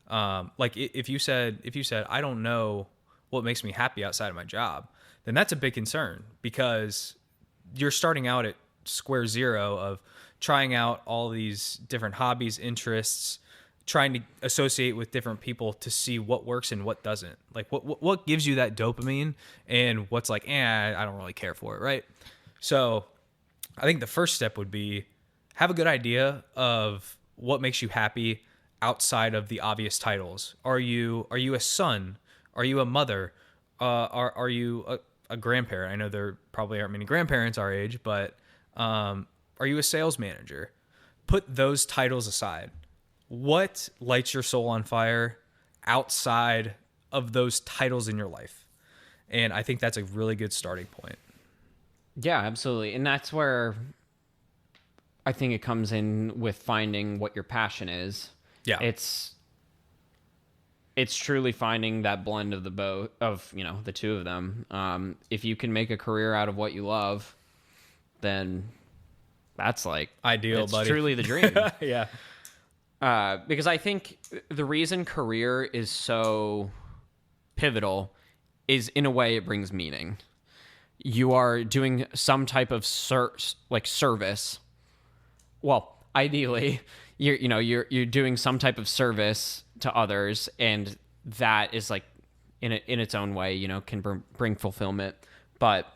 Like if you said I don't know what makes me happy outside of my job, then that's a big concern, because you're starting out at square zero of trying out all these different hobbies, interests, trying to associate with different people to see what works and what doesn't. Like what gives you that dopamine and what's like, I don't really care for it, right? So I think the first step would be have a good idea of what makes you happy outside of the obvious titles. Are you a son? Are you a mother? Are you a grandparent? I know there probably aren't many grandparents our age, but are you a sales manager? Put those titles aside. What lights your soul on fire outside of those titles in your life? And I think that's a really good starting point. Yeah, absolutely. And that's where I think it comes in with finding what your passion is. Yeah. It's truly finding that blend of the two of them. If you can make a career out of what you love, then that's like ideal, it's buddy. Truly the dream. Yeah. Because I think the reason career is so pivotal is, in a way, it brings meaning. You are doing some type of service. Well, ideally, you're doing some type of service to others, and that is like in its own way, can bring fulfillment. But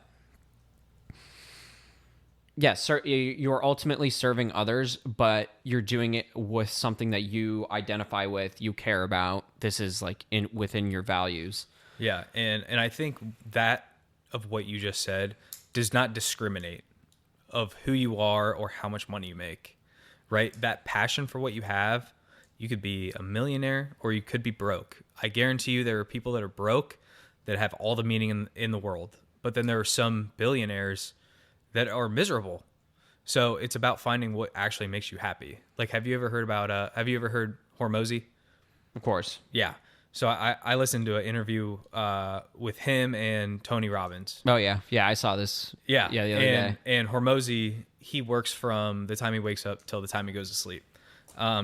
yes, you're ultimately serving others, but you're doing it with something that you identify with, you care about. This is like within your values. Yeah, and I think that of what you just said does not discriminate of who you are or how much money you make, right? That passion for what you have, you could be a millionaire or you could be broke. I guarantee you there are people that are broke that have all the meaning in the world, but then there are some billionaires that are miserable. So it's about finding what actually makes you happy. Like, have you ever heard Hormozy? Of course. Yeah. So I listened to an interview with him and Tony Robbins. Oh yeah. Yeah, I saw this. Yeah. Yeah, the other day. And Hormozy, he works from the time he wakes up till the time he goes to sleep.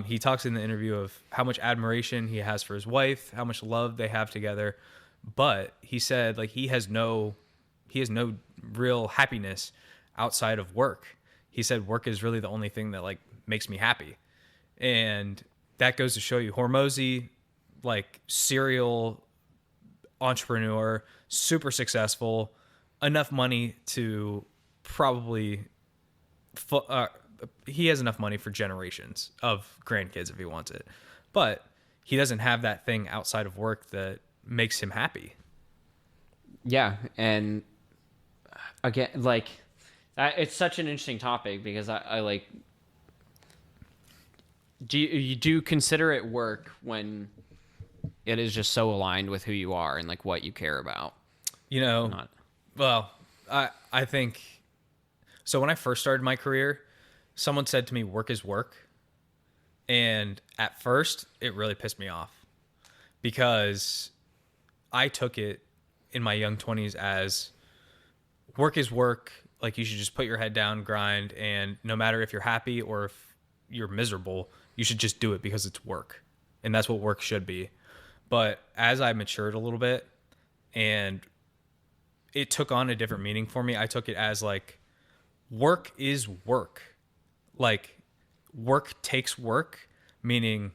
He talks in the interview of how much admiration he has for his wife, how much love they have together. But he said like he has no real happiness outside of work. He said work is really the only thing that like makes me happy. And that goes to show you Hormozy, like serial entrepreneur, super successful, enough money to probably he has enough money for generations of grandkids if he wants it. But he doesn't have that thing outside of work that makes him happy. Yeah, and again, like, it's such an interesting topic because I like. Do you do consider it work when it is just so aligned with who you are and like what you care about? You know, Not. well, I think so. When I first started my career, someone said to me, "Work is work," and at first, it really pissed me off because I took it in my young 20s as work is work. Like, you should just put your head down, grind, and no matter if you're happy or if you're miserable, you should just do it because it's work. And that's what work should be. But as I matured a little bit and it took on a different meaning for me, I took it as like, work is work. Like, work takes work, meaning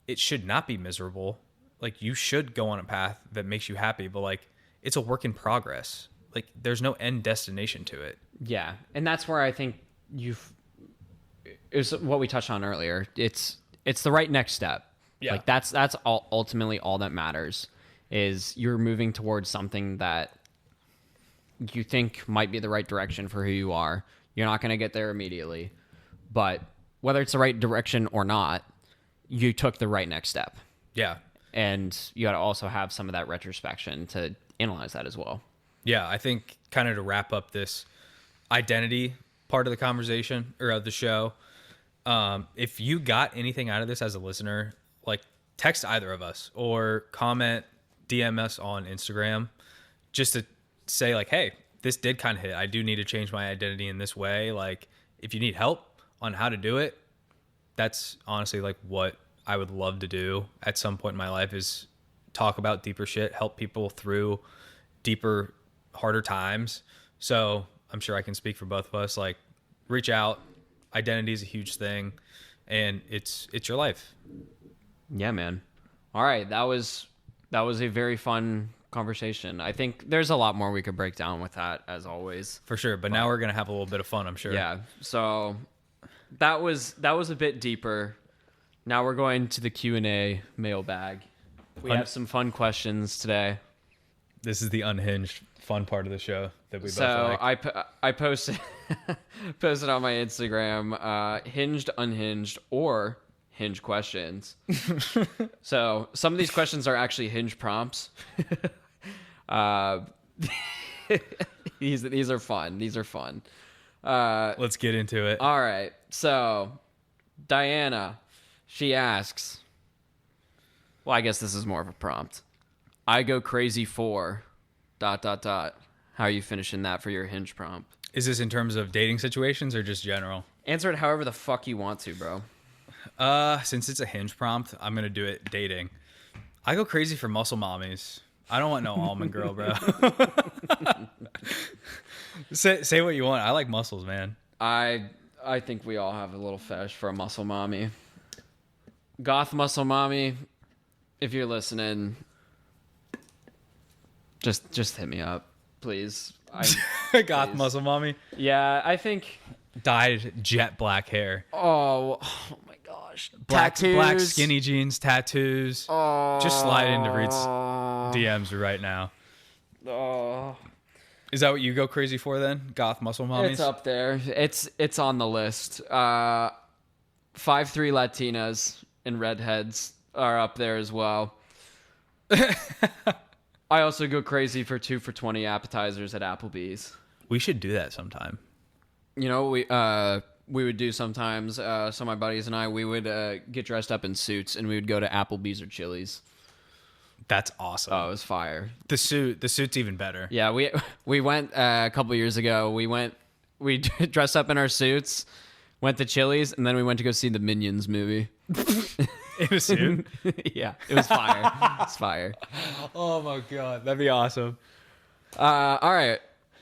it should not be miserable. Like, you should go on a path that makes you happy, but like, it's a work in progress. Like, there's no end destination to it. Yeah, and that's where I think is what we touched on earlier. It's the right next step. Yeah. Like that's ultimately all that matters is you're moving towards something that you think might be the right direction for who you are. You're not going to get there immediately, but whether it's the right direction or not, you took the right next step. Yeah. And you got to also have some of that retrospection to analyze that as well. Yeah, I think kind of to wrap up this identity part of the conversation or of the show, if you got anything out of this as a listener, like text either of us or comment, DM us on Instagram just to say like, hey, this did kind of hit. I do need to change my identity in this way. Like, if you need help on how to do it, that's honestly like what I would love to do at some point in my life is talk about deeper shit, help people through deeper, harder times. So I'm sure I can speak for both of us. Like, reach out. Identity is a huge thing, and it's your life. Yeah, man. All right, that was a very fun conversation. I think there's a lot more we could break down with that, as always. For sure, but now we're gonna have a little bit of fun, I'm sure. Yeah. So that was a bit deeper. Now we're going to the Q&A mailbag. We have some fun questions today. This is the unhinged fun part of the show that we both like. I posted posted on my Instagram hinged, unhinged, or hinge questions. So some of these questions are actually hinge prompts. These are fun. These are fun. Let's get into it. All right. So Diana, she asks, well, I guess this is more of a prompt. I go crazy for ... How are you finishing that for your hinge prompt? Is this in terms of dating situations or just general? Answer it however the fuck you want to, bro. Since it's a hinge prompt, I'm gonna do it dating. I go crazy for muscle mommies. I don't want no almond girl, bro. Say what you want. I like muscles, man. I think we all have a little fetish for a muscle mommy. Goth muscle mommy, if you're listening, just hit me up, please. Goth please. muscle mommy. Yeah, I think Dyed jet black hair. Oh my gosh. Black Tattoos. skinny jeans, tattoos. Oh. Just slide into Reed's DMs right now. Oh. Is that what you go crazy for then? Goth muscle mommies? It's up there. It's on the list. 5'3" Latinas and redheads are up there as well. I also go crazy for 2 for $20 appetizers at Applebee's. We should do that sometime. You know, we would do sometimes. Some of my buddies and I, we would get dressed up in suits and we would go to Applebee's or Chili's. That's awesome. Oh, it was fire. The suit's even better. Yeah, we went a couple years ago. We dressed up in our suits, went to Chili's, and then we went to go see the Minions movie. In a suit? Yeah, it was fire. It's fire. Oh my god, that'd be awesome. All right.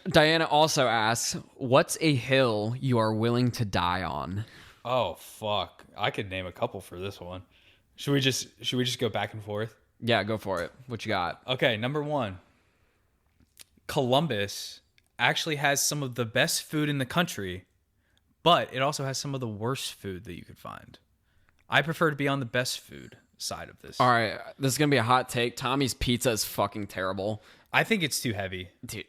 Diana also asks, "What's a hill you are willing to die on?" Oh fuck, I could name a couple for this one. Should we just go back and forth? Yeah, go for it. What you got? Okay, number one. Columbus actually has some of the best food in the country, but it also has some of the worst food that you could find. I prefer to be on the best food side of this. All right, this is gonna be a hot take. Tommy's pizza is fucking terrible, I think it's too heavy. dude.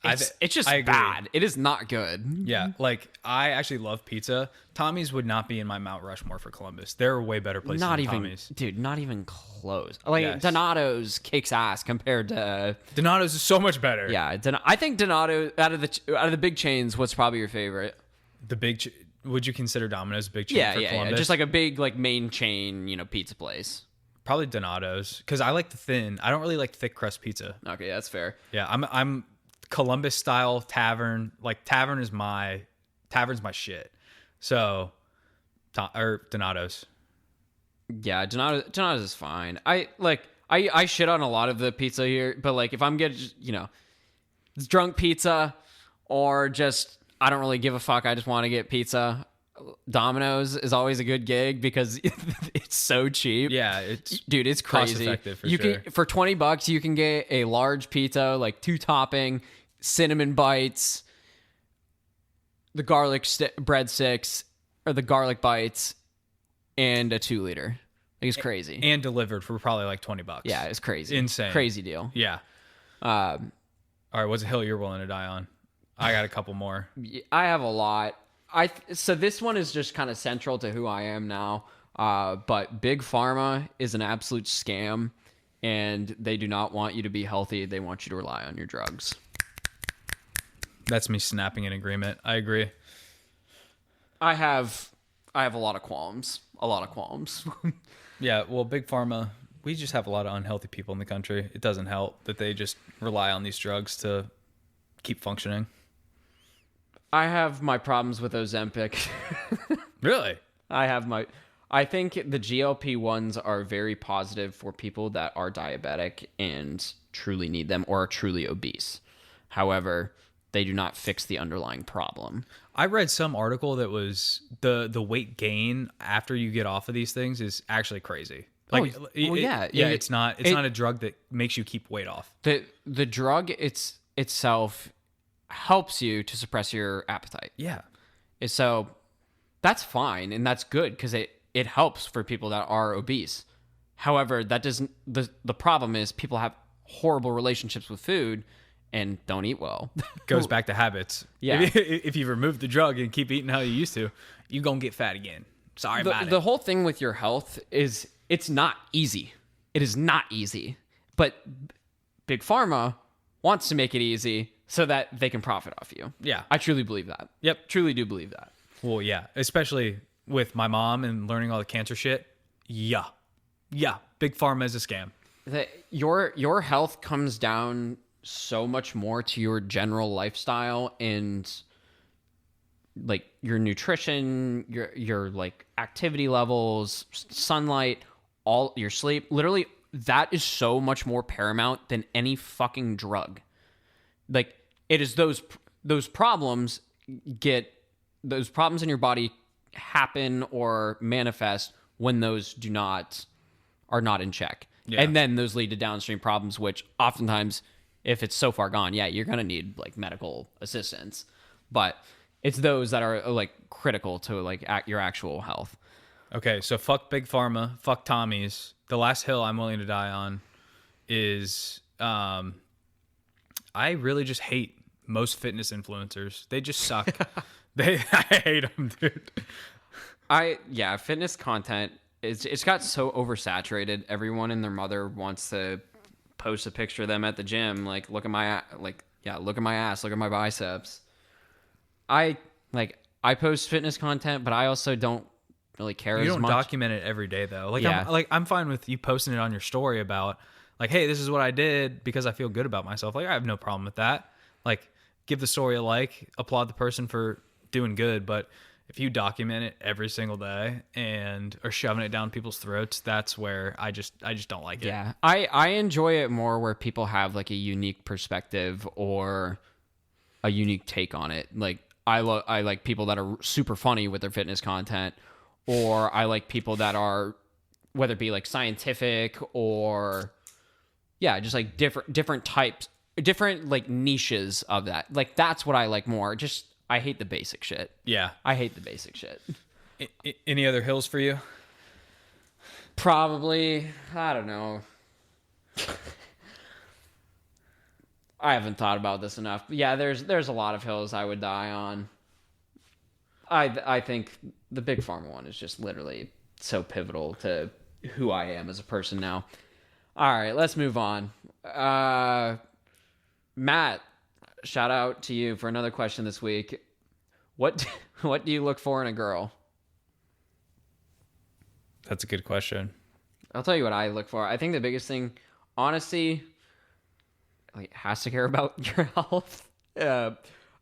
I It's just agree. bad. It is not good. Yeah, like I actually love pizza. Tommy's would not be in my Mount Rushmore for Columbus. There are way better places Not than even, Tommy's. dude. Not even close. Like Yes. Donato's kicks ass compared to. Donato's is so much better. Yeah, I think Donato out of the big chains, what's probably your favorite? The big. Would you consider Domino's a big chain Yeah, for yeah, Columbus? yeah. Just like a big like main chain, pizza place. Probably Donato's because I like the thin. I don't really like thick crust pizza. Okay, that's fair. Yeah, I'm Columbus style tavern. Like tavern's my shit. So, or Donato's. Yeah, Donato's is fine. I shit on a lot of the pizza here, but like if I'm getting it's drunk pizza or just I don't really give a fuck. I just want to get pizza. Domino's is always a good gig because it's so cheap. Yeah, it's Dude, it's cost crazy. effective for you sure. can for $20 you can get a large pizza, like 2 topping, cinnamon bites, the garlic breadsticks or the garlic bites, and a 2-liter. Like it's crazy. and delivered for probably like $20. Yeah, it's crazy. Insane. Crazy deal. Yeah. All right, what's a hill you're willing to die on? I got a couple more. I have a lot. So this one is just kind of central to who I am now. But Big Pharma is an absolute scam, and they do not want you to be healthy. They want you to rely on your drugs. That's me snapping in agreement. I agree. I have a lot of qualms. A lot of qualms. Yeah, well, Big Pharma, we just have a lot of unhealthy people in the country. It doesn't help that they just rely on these drugs to keep functioning. I have my problems with Ozempic. Really? I think the GLP-1s are very positive for people that are diabetic and truly need them or are truly obese. However, they do not fix the underlying problem. I read some article that was the weight gain after you get off of these things is actually crazy. Like, yeah. it's not a drug that makes you keep weight off. The drug itself helps you to suppress your appetite. Yeah. So that's fine and that's good because it helps for people that are obese. However, that doesn't the problem is people have horrible relationships with food and don't eat well. Goes back to habits. Yeah. If you remove the drug and keep eating how you used to, you're going to get fat again. Sorry about it. The whole thing with your health is it's not easy. It is not easy. But Big Pharma wants to make it easy so that they can profit off you. Yeah. I truly believe that. Yep. Truly do believe that. Well, yeah. Especially with my mom and learning all the cancer shit. Yeah. Yeah. Big Pharma is a scam. Your health comes down so much more to your general lifestyle and like your nutrition, your like activity levels, sunlight, all your sleep. Literally, that is so much more paramount than any fucking drug. Like it is those problems in your body happen or manifest when those are not in check. Yeah. And then those lead to downstream problems, which oftentimes, if it's so far gone, yeah, you're going to need like medical assistance. But it's those that are like critical to like your actual health. Okay, so fuck Big Pharma, fuck Tommy's. The last hill I'm willing to die on is I really just hate most fitness influencers. They just suck. I hate them, dude. Fitness content it's got so oversaturated. Everyone and their mother wants to post a picture of them at the gym, like look at my ass, look at my biceps. I post fitness content, but I also don't really care You as don't much. document it every day though. Like Yeah. I'm fine with you posting it on your story about like, hey, this is what I did because I feel good about myself. Like I have no problem with that. Like give the story a like, applaud the person for doing good, but if you document it every single day and are shoving it down people's throats, that's where I just don't like it. Yeah. I enjoy it more where people have like a unique perspective or a unique take on it. Like I like people that are super funny with their fitness content, or I like people that are, whether it be like scientific or Yeah, just like different types, different like niches of that. Like that's what I like more. Just I hate the basic shit. Yeah. I hate the basic shit. Any other hills for you? Probably, I don't know. I haven't thought about this enough. But yeah, there's a lot of hills I would die on. I think the Big Pharma one is just literally so pivotal to who I am as a person now. All right, let's move on. Matt, shout out to you for another question this week. What do you look for in a girl? That's a good question. I'll tell you what I look for. I think the biggest thing, honesty, like has to care about your health.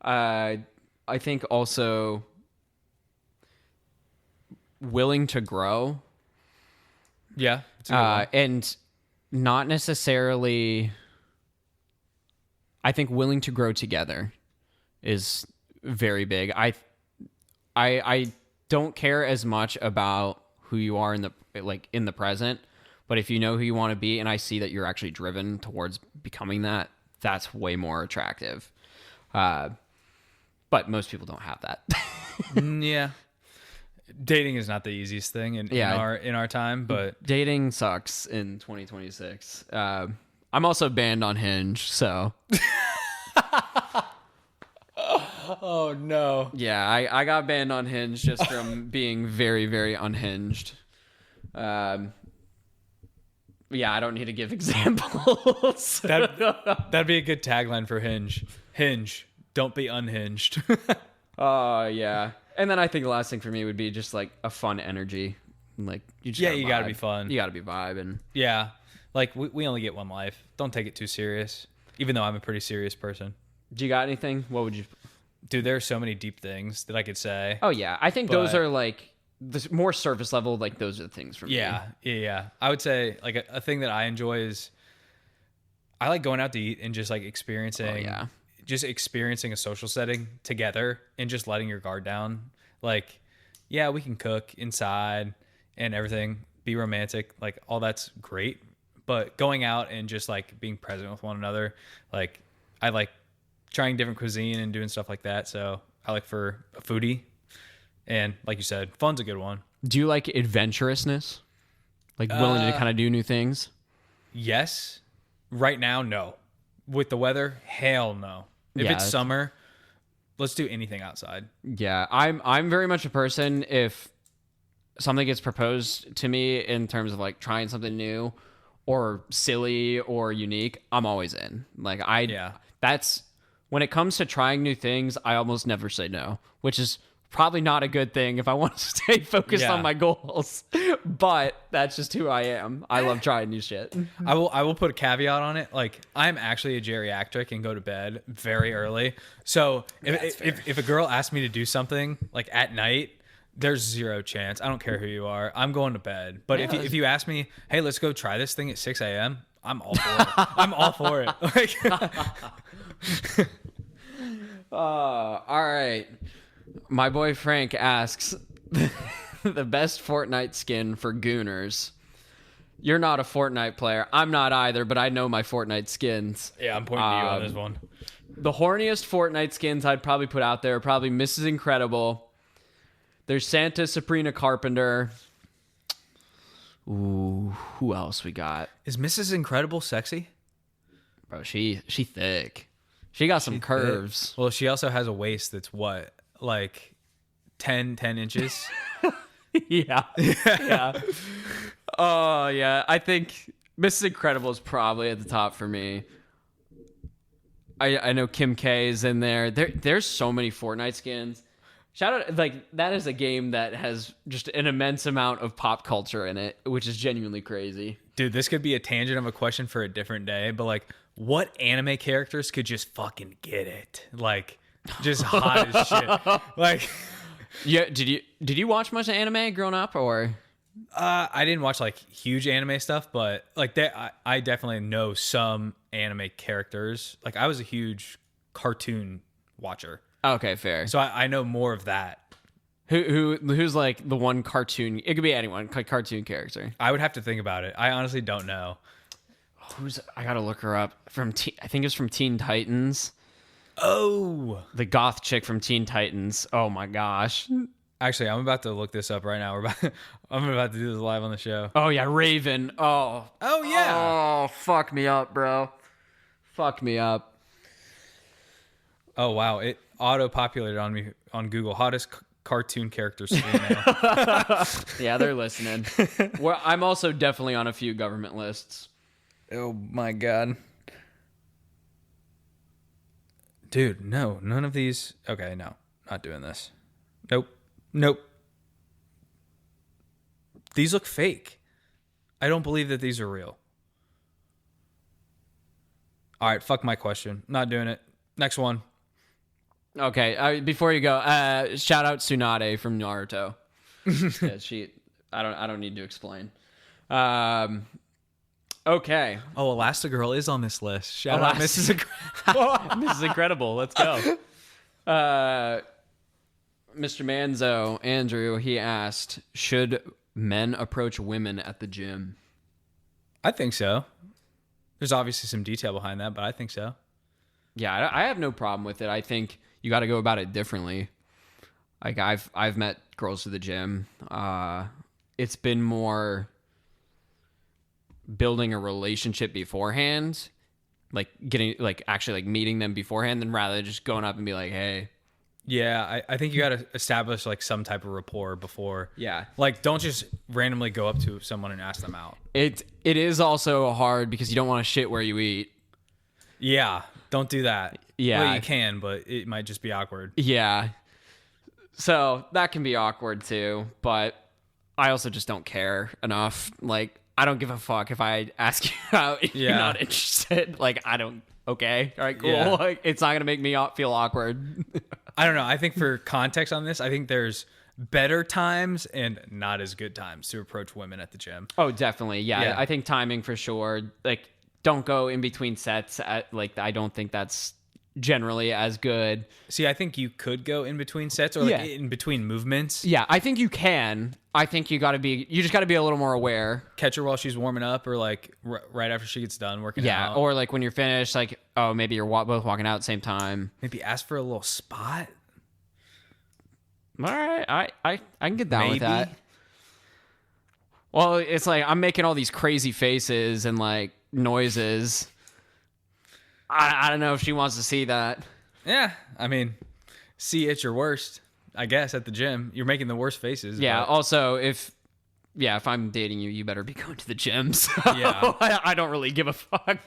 I think also willing to grow. Yeah. It's a good one. And not necessarily. I think willing to grow together is very big. I don't care as much about who you are in the present, but if you know who you want to be and I see that you're actually driven towards becoming that, that's way more attractive. But most people don't have that. Yeah. Dating is not the easiest thing in our time, but dating sucks in 2026. I'm also banned on Hinge, so oh no. yeah, I got banned on Hinge just from being very, very unhinged. Yeah, I don't need to give examples. That'd be a good tagline for Hinge. Hinge, don't be unhinged. Yeah. And then I think the last thing for me would be just like a fun energy. Like you gotta be fun. You gotta be vibing. Yeah. Like we only get one life. Don't take it too serious. Even though I'm a pretty serious person. Do you got anything? What would you? Dude, there are so many deep things that I could say. Oh yeah, I think those are like the more surface level. Like those are the things for me. Yeah. I would say like a thing that I enjoy is I like going out to eat and just like experiencing. Oh, yeah. Just experiencing a social setting together and just letting your guard down. Like, yeah, we can cook inside and everything, be romantic, like all that's great. But going out and just like being present with one another, like I like trying different cuisine and doing stuff like that. So I like for a foodie. And like you said, fun's a good one. Do you like adventurousness? Like willing to kind of do new things? Yes. Right now, no. With the weather, hell no. If it's summer, let's do anything outside. Yeah, I'm very much a person, if something gets proposed to me in terms of like trying something new or silly or unique, I'm always in. Like that's when it comes to trying new things, I almost never say no, which is probably not a good thing if I want to stay focused on my goals. But that's just who I am. I love trying new shit. I will put a caveat on it. Like I'm actually a geriatric and go to bed very early. So if a girl asks me to do something like at night, there's zero chance. I don't care who you are. I'm going to bed. But if you ask me, hey, let's go try this thing at 6 a.m., I'm all for it. I'm all for it. Like, all right. My boy Frank asks the best Fortnite skin for Gooners. You're not a Fortnite player. I'm not either, but I know my Fortnite skins. Yeah, I'm pointing to you on this one. The horniest Fortnite skins I'd probably put out there are probably Mrs. Incredible. There's Santa Sabrina Carpenter. Ooh, who else we got? Is Mrs. Incredible sexy? Bro, she thick. She got some curves. Well, she also has a waist that's what? Like 10 inches? Yeah. Yeah. Oh, yeah. I think Mrs. Incredible is probably at the top for me. I know Kim K is in there. There's so many Fortnite skins. Shout out, like, that is a game that has just an immense amount of pop culture in it, which is genuinely crazy. Dude, this could be a tangent of a question for a different day, but like, what anime characters could just fucking get it? Like, just hot as shit. Like, yeah. Did you watch much anime growing up, or? I didn't watch like huge anime stuff, but like I definitely know some anime characters. Like, I was a huge cartoon watcher. Okay, fair. So I know more of that. Who's like the one cartoon? It could be anyone, like cartoon character. I would have to think about it. I honestly don't know. I gotta look her up I think it's from Teen Titans. Oh, The goth chick from Teen Titans. Oh my gosh. actually, I'm about to look this up right now. I'm about to do this live on the show. Oh yeah, Raven. Oh. Oh yeah. Oh, fuck me up, bro. Fuck me up. Oh wow, it auto populated on me on Google. Hottest cartoon characters female. Yeah, they're listening. Well, I'm also definitely on a few government lists. Oh my god. Dude, no, none of these. Okay, no, not doing this. Nope. These look fake. I don't believe that these are real. All right, fuck my question. Not doing it. Next one. Okay, before you go, shout out Tsunade from Naruto. Yeah, I don't need to explain. Okay. Oh, Elastigirl is on this list. Shout out Mrs. Mrs. Incredible. Let's go. Mr. Manzo, Andrew, he asked, should men approach women at the gym? I think so. There's obviously some detail behind that, but I think so. Yeah, I have no problem with it. I think you got to go about it differently. Like I've met girls at the gym. It's been more building a relationship beforehand, like actually meeting them beforehand, than rather just going up and be like, hey. Yeah, I think you got to establish like some type of rapport before. Yeah. Like, don't just randomly go up to someone and ask them out. It is also hard because you don't want to shit where you eat. Yeah, don't do that. Yeah. Well, you can, but it might just be awkward. Yeah. So that can be awkward too, but I also just don't care enough. Like, I don't give a fuck if I ask you out if you're not interested. Like, I don't. Okay. All right, cool. Yeah. Like, it's not going to make me feel awkward. I don't know. I think for context on this, I think there's better times and not as good times to approach women at the gym. Oh, definitely. Yeah. Yeah. I think timing for sure. Like, don't go in between sets. I don't think that's generally as good. See, I think you could go in between sets or like in between movements. Yeah, I think you can. I think you just got to be a little more aware. Catch her while she's warming up or like right after she gets done working out. Yeah, or like when you're finished, like, oh, maybe you're both walking out at the same time. Maybe ask for a little spot. All right, I can get down with Maybe. that. Well, it's like I'm making all these crazy faces and like noises. I don't know if she wants to see that. Yeah, I mean, see at your worst, I guess, at the gym. You're making the worst faces. Yeah. but- Also, if I'm dating you, you better be going to the gym. So Yeah. I don't really give a fuck.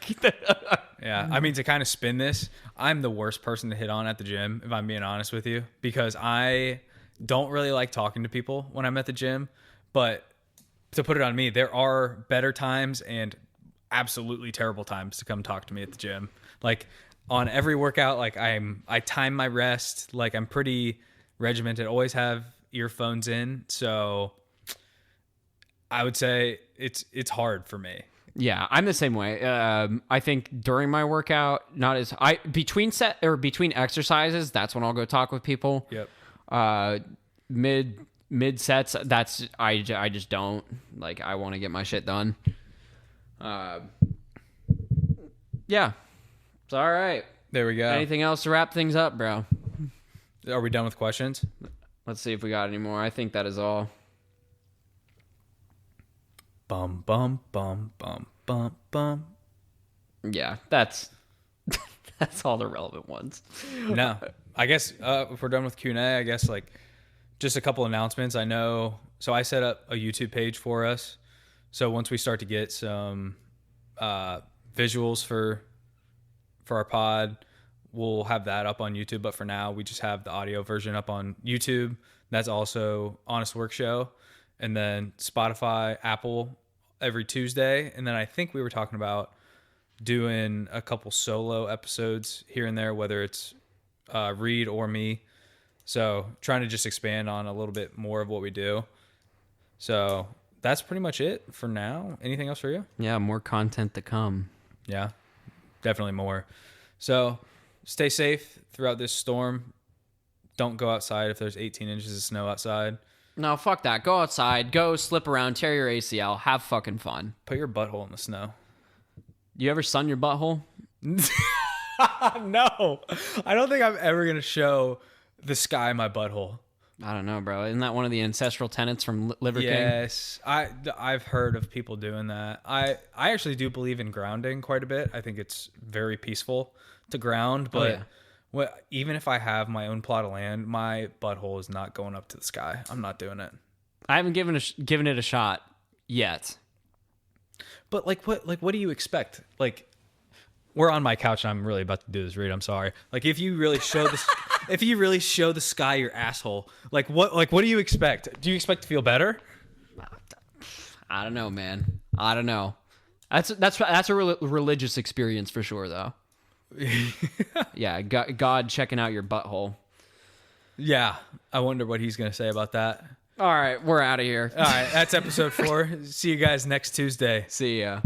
Yeah, I mean, to kind of spin this, I'm the worst person to hit on at the gym, if I'm being honest with you, because I don't really like talking to people when I'm at the gym. But to put it on me, there are better times and absolutely terrible times to come talk to me at the gym. Like on every workout, like I time my rest, like I'm pretty regimented, always have earphones in. So I would say it's hard for me. Yeah, I'm the same way. I think during my workout, not as between exercises, that's when I'll go talk with people. Yep. Mid sets, that's I just don't like. I want to get my shit done. Yeah, it's all right. There we go. Anything else to wrap things up, bro? Are we done with questions? Let's see if we got any more. I think that is all. Bum bum bum bum bum bum. Yeah, that's all the relevant ones. No, I guess if we're done with Q&A, I guess like just a couple announcements. I know, so I set up a YouTube page for us. So once we start to get some visuals for our pod, we'll have that up on YouTube. But for now, we just have the audio version up on YouTube. That's also Honest Work Show. And then Spotify, Apple every Tuesday. And then I think we were talking about doing a couple solo episodes here and there, whether it's Reed or me. So trying to just expand on a little bit more of what we do. So that's pretty much it for now. Anything else for you? Yeah, more content to come. Yeah, definitely more. So stay safe throughout this storm. Don't go outside if there's 18 inches of snow outside. No, fuck that. Go outside. Go slip around. Tear your ACL. Have fucking fun. Put your butthole in the snow. You ever sun your butthole? No, I don't think I'm ever gonna show the sky my butthole. I don't know, bro. Isn't that one of the ancestral tenets from Liver King? Yes, I've heard of people doing that. I actually do believe in grounding quite a bit. I think it's very peaceful to ground, but even if I have my own plot of land, my butthole is not going up to the sky. I'm not doing it. I haven't given it a shot yet. But what do you expect? Like, we're on my couch and I'm really about to do this, Reed. I'm sorry. Like, if you really show this, if you really show the sky your asshole, what do you expect? Do you expect to feel better? I don't know, man. I don't know. That's a religious experience for sure, though. Yeah, God checking out your butthole. Yeah, I wonder what he's gonna say about that. All right, we're out of here. All right, that's episode 4. See you guys next Tuesday. See ya.